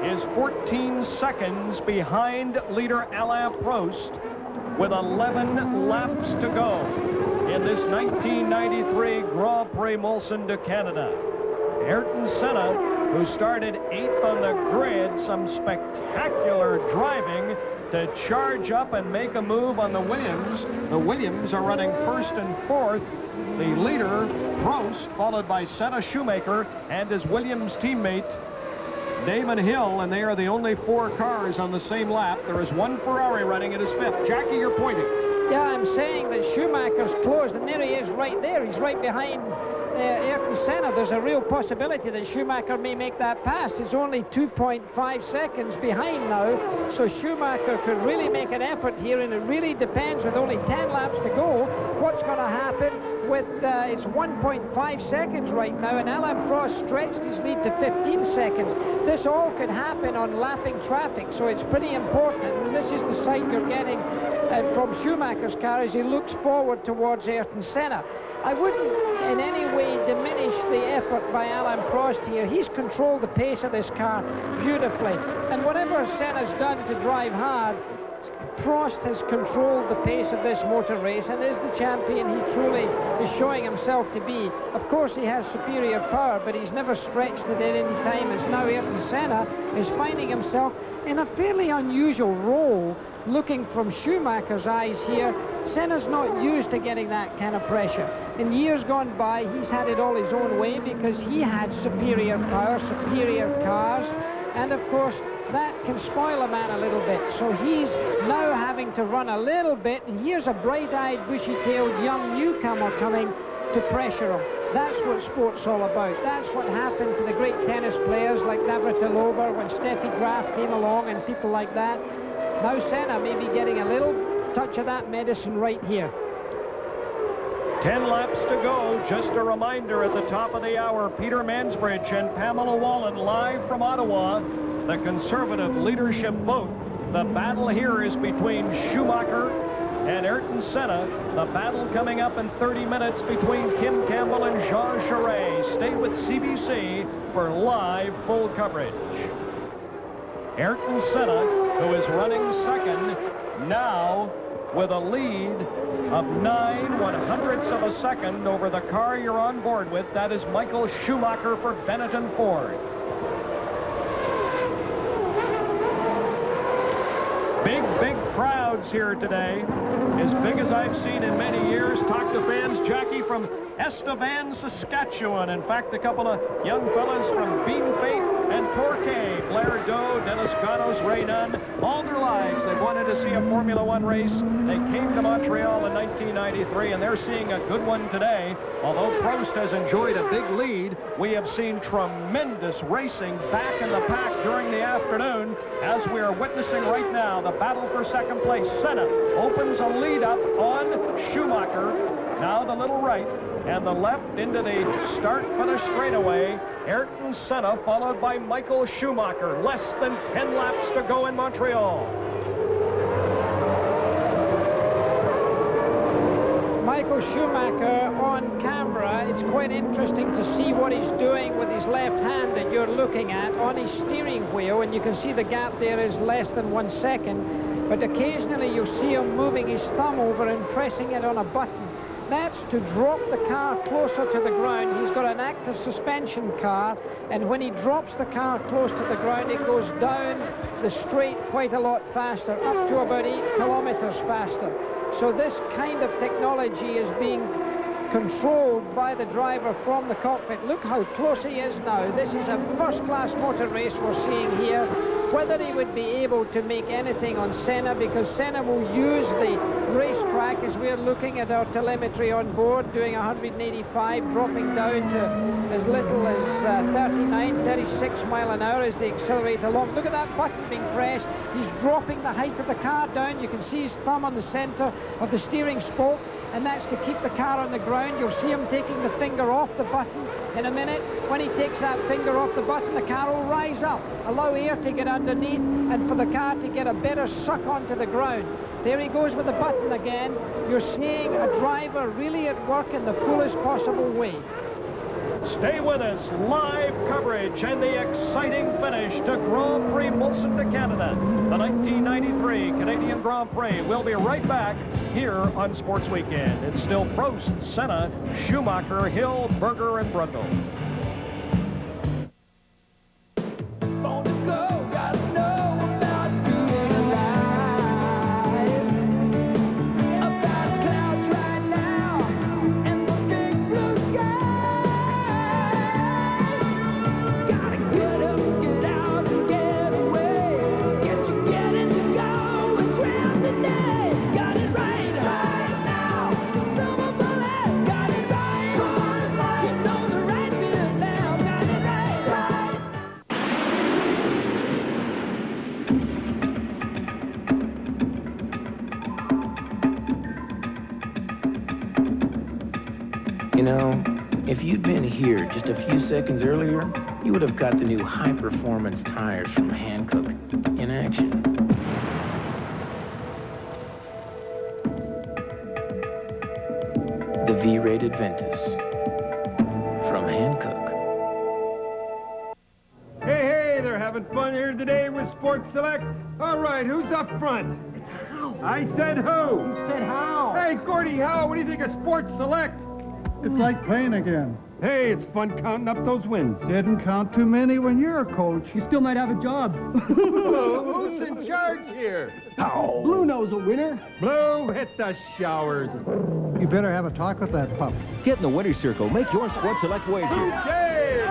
is 14 seconds behind leader Alain Prost with 11 laps to go in this 1993 Grand Prix Molson de Canada. Ayrton Senna, who started 8th on the grid, some spectacular driving to charge up and make a move on the Williams. The Williams are running 1st and 4th. The leader, Prost, followed by Senna, Schumacher, and his Williams teammate, Damon Hill, and they are the only 4 cars on the same lap. There is 1 Ferrari running at his 5th. Jackie, you're pointing. Yeah, I'm saying that Schumacher's closed, and there he is right there. He's right behind Ayrton Senna. There's a real possibility that Schumacher may make that pass. He's only 2.5 seconds behind now, so Schumacher could really make an effort here, and it really depends, with only 10 laps to go, what's going to happen with, it's 1.5 seconds right now, and Alain Prost stretched his lead to 15 seconds. This all could happen on lapping traffic, so it's pretty important, and this is the sight you're getting from Schumacher's car as he looks forward towards Ayrton Senna. I wouldn't in any way diminish the effort by Alain Prost here. He's controlled the pace of this car beautifully, and whatever Senna's done to drive hard, Prost has controlled the pace of this motor race and is the champion he truly is showing himself to be. Of course, he has superior power, but he's never stretched it at any time, as now Ayrton Senna is finding himself in a fairly unusual role. Looking from Schumacher's eyes here, Senna's not used to getting that kind of pressure. In years gone by, he's had it all his own way because he had superior power, superior cars, and of course, that can spoil a man a little bit. So he's now having to run a little bit, and here's a bright-eyed, bushy-tailed young newcomer coming to pressure him. That's what sport's all about. That's what happened to the great tennis players like Navratilova when Steffi Graf came along and people like that. Now Senna may be getting a little touch of that medicine right here. 10 laps to go. Just a reminder at the top of the hour, Peter Mansbridge and Pamela Wallen live from Ottawa, the Conservative leadership vote. The battle here is between Schumacher and Ayrton Senna. The battle coming up in 30 minutes between Kim Campbell and Jean Charest. Stay with CBC for live full coverage. Ayrton Senna, who is running second, now with a lead of 9/100ths of a second over the car you're on board with. That is Michael Schumacher for Benetton Ford. Big crowds here today, as big as I've seen in many years. Talk to fans, Jackie, from Estevan, Saskatchewan. In fact, a couple of young fellas from Bean Fate and Torquay, Blair Doe, Dennis Ganos, Ray Nunn, all their lives they've wanted to see a Formula One race. They came to Montreal in 1993, and they're seeing a good one today. Although Prost has enjoyed a big lead, we have seen tremendous racing back in the pack during the afternoon, as we are witnessing right now the battle for second place. Senna opens a lead up on Schumacher. Now the little right and the left into the start-finish straightaway. Ayrton Senna followed by Michael Schumacher. Less than 10 laps to go in Montreal. Michael Schumacher on camera, it's quite interesting to see what he's doing with his left hand that you're looking at on his steering wheel, and you can see the gap there is less than 1 second, but occasionally you'll see him moving his thumb over and pressing it on a button. That's to drop the car closer to the ground. He's got an active suspension car, and when he drops the car close to the ground, it goes down the straight quite a lot faster, up to about 8 kilometers faster. So this kind of technology is being controlled by the driver from the cockpit. Look how close he is now. This is a first-class motor race we're seeing here. Whether he would be able to make anything on Senna, because Senna will use the racetrack as we're looking at our telemetry on board, doing 185, dropping down to as little as 39, 36 mile an hour as they accelerate along. Look at that button being pressed. He's dropping the height of the car down. You can see his thumb on the center of the steering spoke, and that's to keep the car on the ground. You'll see him taking the finger off the button in a minute. When he takes that finger off the button, the car will rise up, allow air to get underneath, and for the car to get a better suck onto the ground. There he goes with the button again. You're seeing a driver really at work in the fullest possible way. Stay with us. Live coverage and the exciting finish to Grand Prix Molson de Canada, the 1993 Canadian Grand Prix. We'll be right back here on Sports Weekend. It's still Prost, Senna, Schumacher, Hill, Berger, and Brundle. You know, if you'd been here just a few seconds earlier, you would have got the new high-performance tires from Hankook in action. The V-rated Ventus from Hankook. Hey, they're having fun here today with Sports Select. All right, who's up front? I said who? You said how? Hey, Gordie Howe, what do you think of Sports Select? It's like playing again. Hey, it's fun counting up those wins. Didn't count too many when you're a coach. You still might have a job. Who's in charge here? Oh. Blue knows a winner. Blue, hit the showers. You better have a talk with that pup. Get in the winner's circle. Make your Sports Select wager. Okay.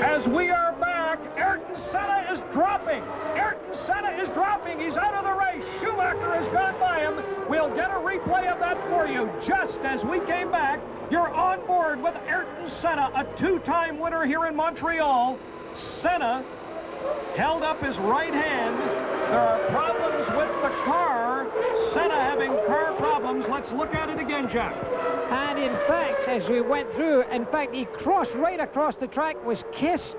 As we are back, Ayrton Senna is dropping. Ayrton Senna is dropping. He's out of the race. Schumacher has gone by him. We'll get a replay of that for you just as we came back. You're on board with Ayrton Senna, a two-time winner here in Montreal. Senna held up his right hand. There are problems with the car. Senna having car problems. Let's look at it again, Jack. And in fact, as we went through, in fact, he crossed right across the track, was kissed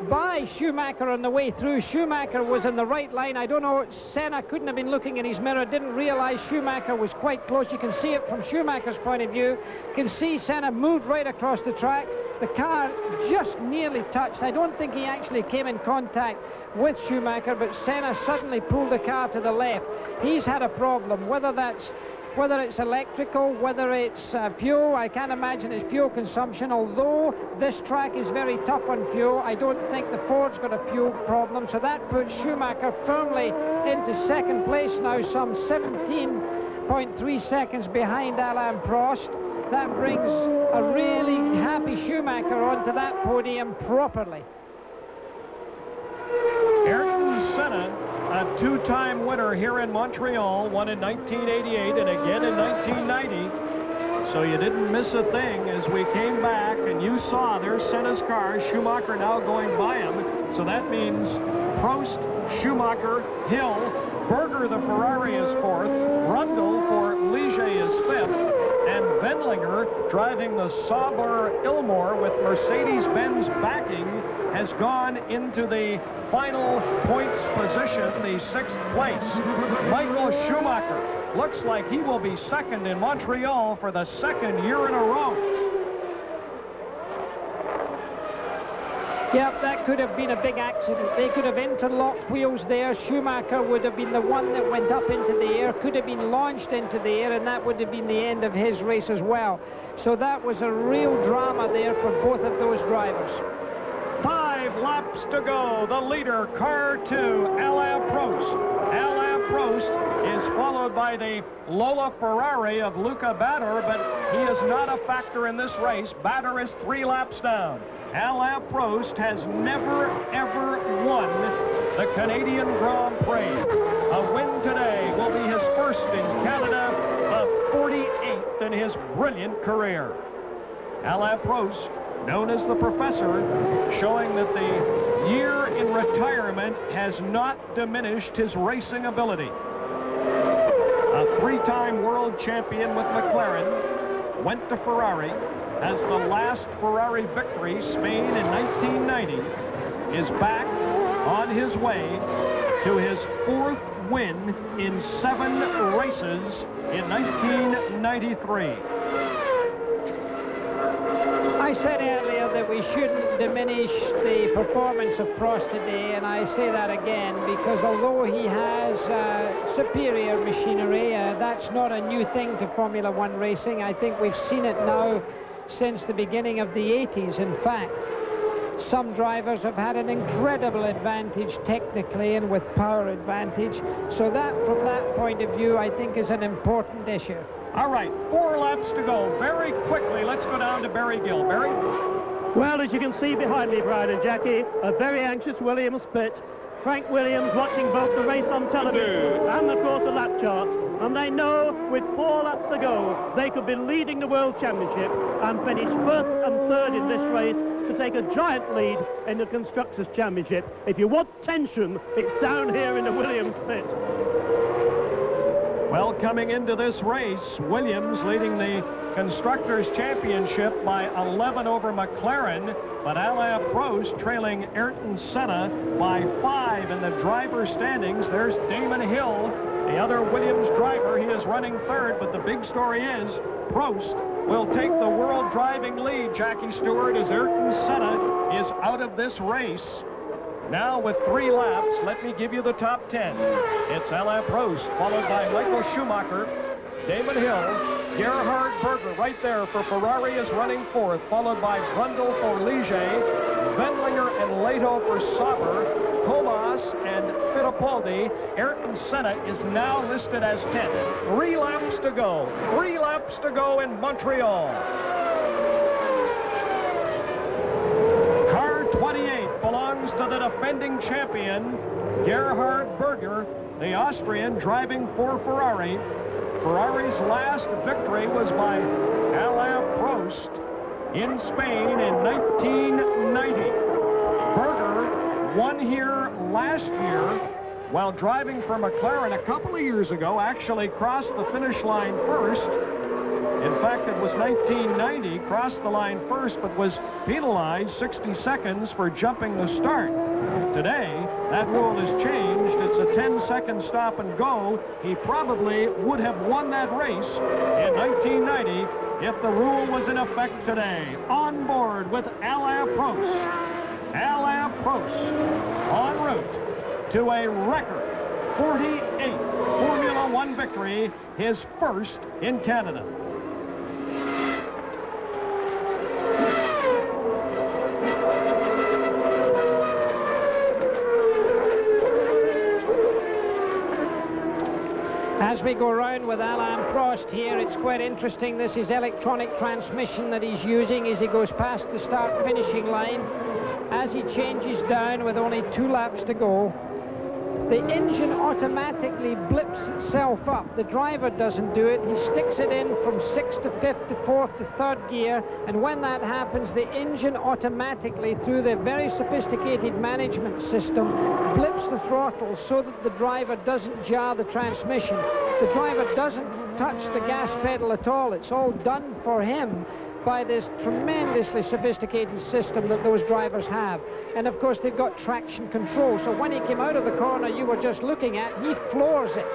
by Schumacher on the way through. Schumacher was in the right line. I don't know, Senna couldn't have been looking in his mirror, didn't realize Schumacher was quite close. You can see it from Schumacher's point of view. You can see Senna moved right across the track. The car just nearly touched. I don't think he actually came in contact with Schumacher, but Senna suddenly pulled the car to the left. He's had a problem, whether it's electrical, whether it's fuel. I can't imagine it's fuel consumption, although this track is very tough on fuel. I don't think the Ford's got a fuel problem, so that puts Schumacher firmly into second place now, some 17.3 seconds behind Alain Prost. That brings a really happy Schumacher onto that podium properly. Ayrton Senna, a two-time winner here in Montreal, won in 1988 and again in 1990. So you didn't miss a thing as we came back, and you saw there's Senna's car, Schumacher now going by him. So that means Prost, Schumacher, Hill, Berger the Ferrari is fourth, Brundle for Ligier is fifth, and Wendlinger, driving the Sauber Ilmor with Mercedes-Benz backing, has gone into the final points position, the sixth place. Michael Schumacher looks like he will be second in Montreal for the second year in a row. Yep, that could have been a big accident. They could have interlocked wheels there. Schumacher would have been the one that went up into the air, could have been launched into the air, and that would have been the end of his race as well. So that was a real drama there for both of those drivers. 5 laps to go. The leader, car 2, Alain Prost. Alain Prost is followed by the Lola Ferrari of Luca Bader, but he is not a factor in this race. Bader is 3 laps down. Alain Prost has never, ever won the Canadian Grand Prix. A win today will be his first in Canada, the 48th in his brilliant career. Alain Prost, known as the Professor, showing that the year in retirement has not diminished his racing ability. A 3-time world champion with McLaren, went to Ferrari, has the last Ferrari victory, Spain in 1990, is back on his way to his 4th win in 7 races in 1993. I said earlier that we shouldn't diminish the performance of Prost today, and I say that again because although he has superior machinery, that's not a new thing to Formula One racing. I think we've seen it now since the beginning of the 80s. In fact, some drivers have had an incredible advantage technically and with power advantage. So that, from that point of view, I think is an important issue. All right, 4 laps to go. Very quickly, let's go down to Barry Gill. Barry? Well, as you can see behind me, Brian and Jackie, a very anxious Williams pit. Frank Williams watching both the race on television and, of course, the lap charts. And they know with 4 laps to go, they could be leading the World Championship and finish 1st and 3rd in this race to take a giant lead in the Constructors' Championship. If you want tension, it's down here in the Williams pit. Well, coming into this race, Williams leading the Constructors' Championship by 11 over McLaren, but Alain Prost trailing Ayrton Senna by 5 in the driver's standings. There's Damon Hill, the other Williams driver. He is running 3rd, but the big story is Prost will take the world driving lead, Jackie Stewart, as Ayrton Senna is out of this race. Now with 3 laps, let me give you the top 10. It's Alain Prost, followed by Michael Schumacher, Damon Hill, Gerhard Berger right there for Ferrari is running 4th, followed by Brundle for Ligier, Wendlinger and Leto for Sauber, Comas and Fittipaldi. Ayrton Senna is now listed as 10th. 3 laps to go. 3 laps to go in Montreal. Car 28 belongs to the defending champion, Gerhard Berger, the Austrian driving for Ferrari. Ferrari's last victory was by Alain Prost in Spain in 1990. Berger won here last year while driving for McLaren a couple of years ago, actually crossed the finish line first. In fact, it was 1990, crossed the line first, but was penalized 60 seconds for jumping the start. Today, that rule has changed. It's a 10-second stop and go. He probably would have won that race in 1990 if the rule was in effect today. On board with Alain Prost. Alain Prost en route to a record 48th Formula One victory, his first in Canada. As we go round with Alain Prost here, it's quite interesting. This is electronic transmission that he's using as he goes past the start-finishing line. As he changes down with only 2 laps to go, the engine automatically blips itself up. The driver doesn't do it. He sticks it in from 6th to 5th to 4th to 3rd gear, and when that happens, the engine automatically, through the very sophisticated management system, blips the throttle so that the driver doesn't jar the transmission. The driver doesn't touch the gas pedal at all. It's all done for him by this tremendously sophisticated system that those drivers have. And of course they've got traction control, so when he came out of the corner you were just looking at, he floors it,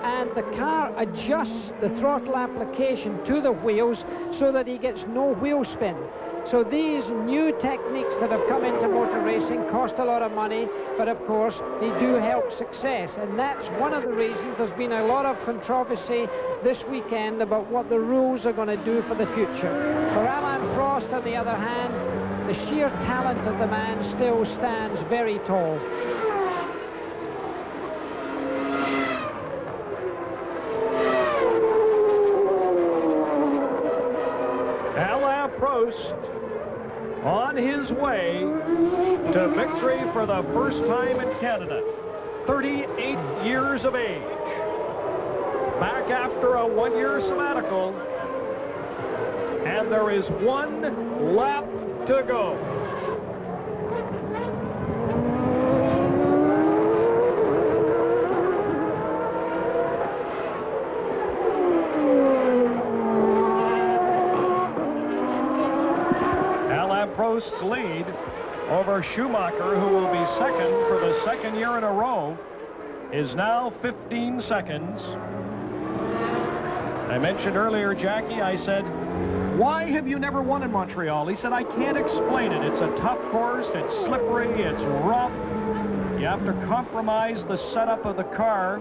and the car adjusts the throttle application to the wheels so that he gets no wheel spin. So these new techniques that have come into motor racing cost a lot of money, but of course they do help success, and that's one of the reasons there's been a lot of controversy this weekend about what the rules are going to do for the future. For Alain Prost, on the other hand, the sheer talent of the man still stands very tall. Prost on his way to victory for the first time in Canada. 38 years of age. Back after a one-year sabbatical. And there is one lap to go. Alain Prost's lead over Schumacher, who will be second for the second year in a row, is now 15 seconds. I mentioned earlier, Jackie, I said, why have you never won in Montreal? He said, I can't explain it. It's a tough course, it's slippery, it's rough. You have to compromise the setup of the car.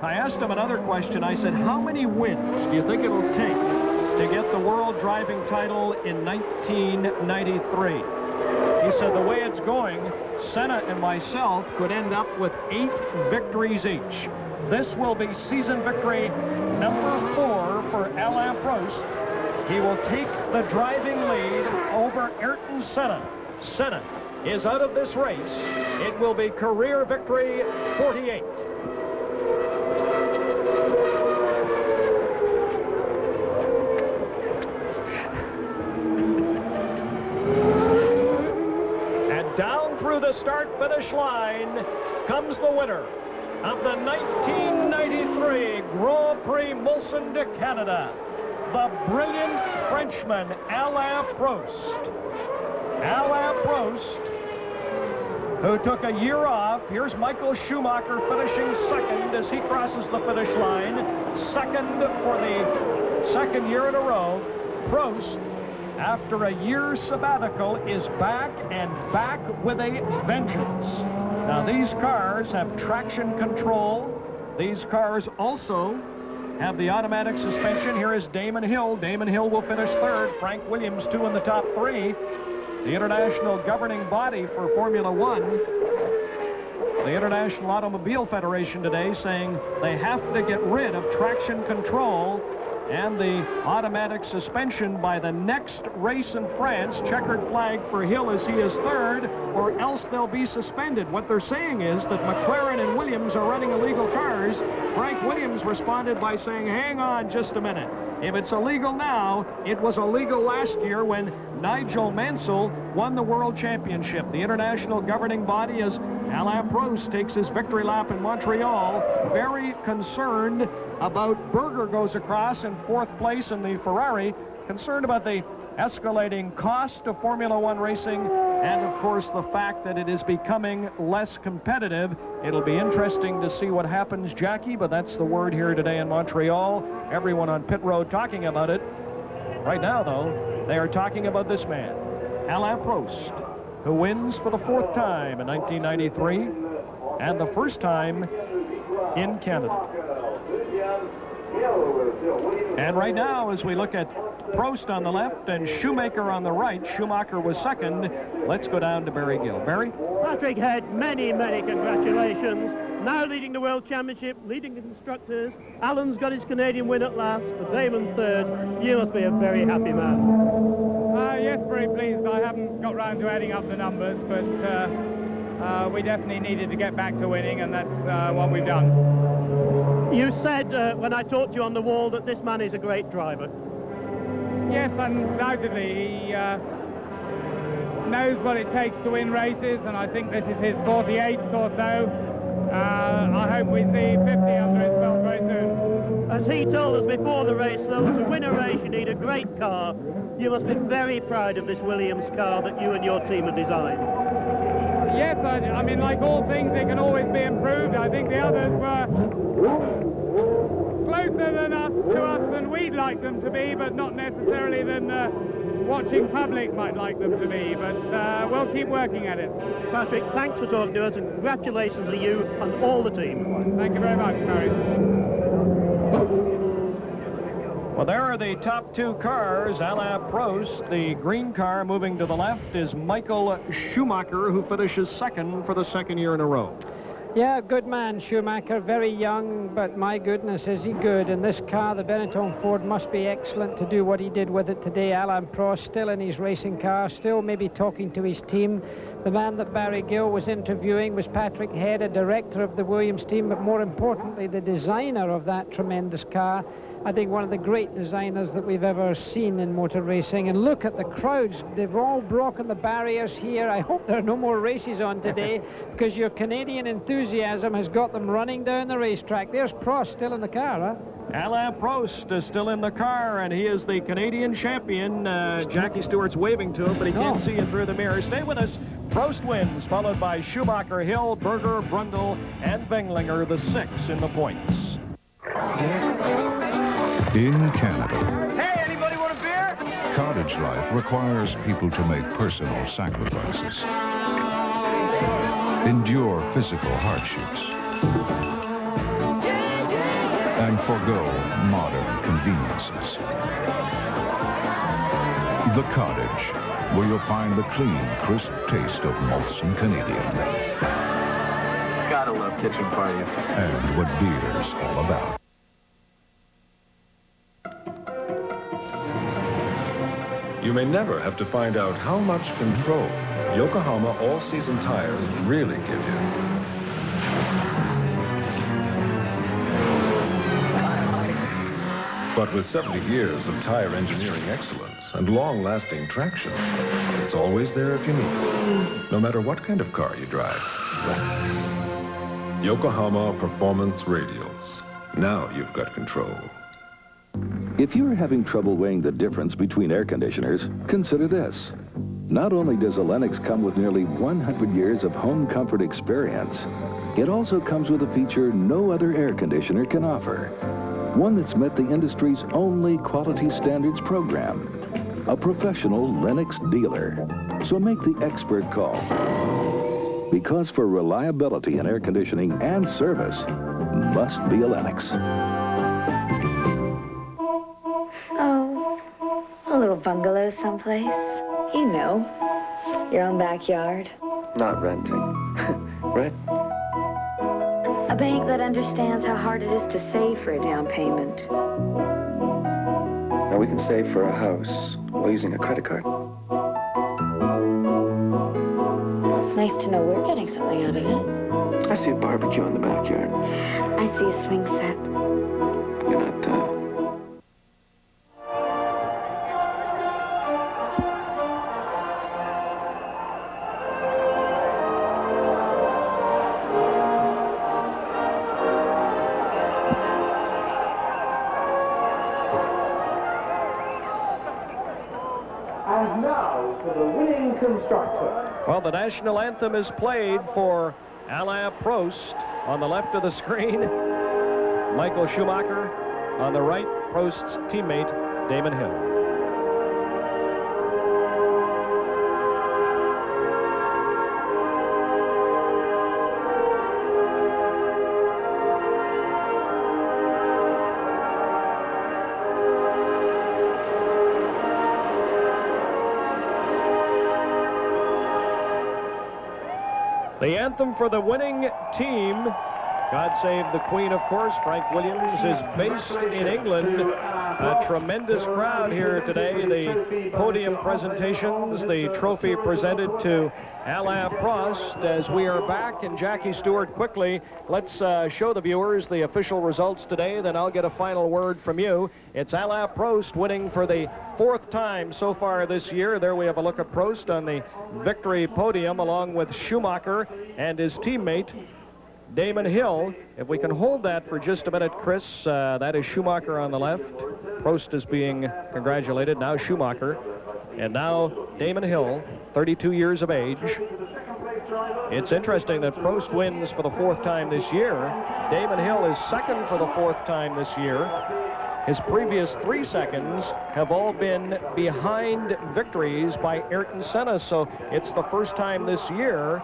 I asked him another question. I said, how many wins do you think it'll take to get the world driving title in 1993? He said, the way it's going, Senna and myself could end up with 8 victories each. This will be season victory number 4 for Alain Prost. He will take the driving lead over Ayrton Senna. Senna is out of this race. It will be career victory 48. And down through the start-finish line comes the winner of the 1993 Grand Prix Molson de Canada, the brilliant Frenchman, Alain Prost. Alain Prost, who took a year off. Here's Michael Schumacher finishing second as he crosses the finish line. Second for the second year in a row. Prost, after a year sabbatical, is back and back with a vengeance. Now, these cars have traction control. These cars also have the automatic suspension. Here is Damon Hill. Damon Hill will finish third. Frank Williams, 2 in the top 3. The international governing body for Formula One, the International Automobile Federation today, saying they have to get rid of traction control and the automatic suspension by the next race in France. Checkered flag for Hill as he is third, or else they'll be suspended. What they're saying is that McLaren and Williams are running illegal cars. Frank Williams responded by saying, hang on just a minute. If it's illegal now, it was illegal last year when Nigel Mansell won the World Championship. The international governing body, as Alain Prost takes his victory lap in Montreal, very concerned about Berger goes across in 4th place in the Ferrari, concerned about the escalating cost of Formula One racing, and of course the fact that it is becoming less competitive. It'll be interesting to see what happens, Jackie, but that's the word here today in Montreal. Everyone on pit road talking about it. Right now, though, they are talking about this man, Alain Prost, who wins for the 4th time in 1993 and the first time in Canada. And right now, as we look at Prost on the left and Schumacher on the right, Schumacher was second. Let's go down to Barry Gill. Barry? Patrick Head, many, many congratulations. Now leading the World Championship, leading the constructors. Alan's got his Canadian win at last. Damon third. You must be a very happy man. Yes, very pleased. I haven't got round to adding up the numbers, but we definitely needed to get back to winning, and that's what we've done. You said when I talked to you on the wall that this man is a great driver. Yes, undoubtedly. He knows what it takes to win races, and I think this is his 48th or so. I hope we see 50 under his belt very soon. As he told us before the race, though, to win a race you need a great car. You must be very proud of this Williams car that you and your team have designed. Yes, I mean, like all things, it can always be improved. I think the others were closer to us than we'd like them to be, but not necessarily than watching public might like them to be. But we'll keep working at it. Patrick, thanks for talking to us, and congratulations to you and all the team. Thank you very much, Mary. Well, there are the top 2 cars. Alain Prost, the green car moving to the left, is Michael Schumacher, who finishes second for the second year in a row. Yeah, good man, Schumacher. Very young, but my goodness, is he good. And this car, the Benetton Ford, must be excellent to do what he did with it today. Alain Prost still in his racing car, still maybe talking to his team. The man that Barry Gill was interviewing was Patrick Head, a director of the Williams team, but more importantly, the designer of that tremendous car. I think one of the great designers that we've ever seen in motor racing. And look at the crowds. They've all broken the barriers here. I hope there are no more races on today because your Canadian enthusiasm has got them running down the racetrack. There's Prost still in the car, huh? Alain Prost is still in the car, and he is the Canadian champion. Jackie Stewart's waving to him, but he can't see it through the mirror. Stay with us. Prost wins, followed by Schumacher, Hill, Berger, Brundle, and Wenglinger, the 6 in the points. In Canada, Hey, anybody want a beer? cottage life requires people to make personal sacrifices, endure physical hardships, and forgo modern conveniences. The Cottage, where you'll find the clean, crisp taste of Molson Canadian. Gotta love kitchen parties. And what beer's all about. You may never have to find out how much control Yokohama all-season tires really give you. But with 70 years of tire engineering excellence and long-lasting traction, it's always there if you need it, no matter what kind of car you drive. Yokohama Performance Radials. Now you've got control. If you're having trouble weighing the difference between air conditioners, consider this. Not only does a Lennox come with nearly 100 years of home comfort experience, it also comes with a feature no other air conditioner can offer. One that's met the industry's only quality standards program. A professional Lennox dealer. So make the expert call. Because for reliability in air conditioning and service, must be a Lennox. Oh, a little bungalow someplace. You know, your own backyard. Not renting. Right? A bank that understands how hard it is to save for a down payment. Now we can save for a house while using a credit card. Well, it's nice to know we're getting something out of it. I see a barbecue in the backyard. I see a swing set. You're not, And now for the winning constructor. Well, the national anthem is played for Alain Prost on the left of the screen. Michael Schumacher on the right, Prost's teammate, Damon Hill. The anthem for the winning team, God Save the Queen, of course, Frank Williams, is based in England. A tremendous crowd here today. The podium presentations, the trophy presented to Alain Prost as we are back. And Jackie Stewart, quickly, let's show the viewers the official results today, then I'll get a final word from you. It's Alain Prost winning for the 4th time so far this year. There we have a look at Prost on the victory podium along with Schumacher and his teammate Damon Hill. If we can hold that for just a minute, Chris, that is Schumacher on the left. Prost is being congratulated. Now Schumacher. And now Damon Hill, 32 years of age. It's interesting that Prost wins for the 4th time this year. Damon Hill is second for the 4th time this year. His previous 3 seconds have all been behind victories by Ayrton Senna, so it's the first time this year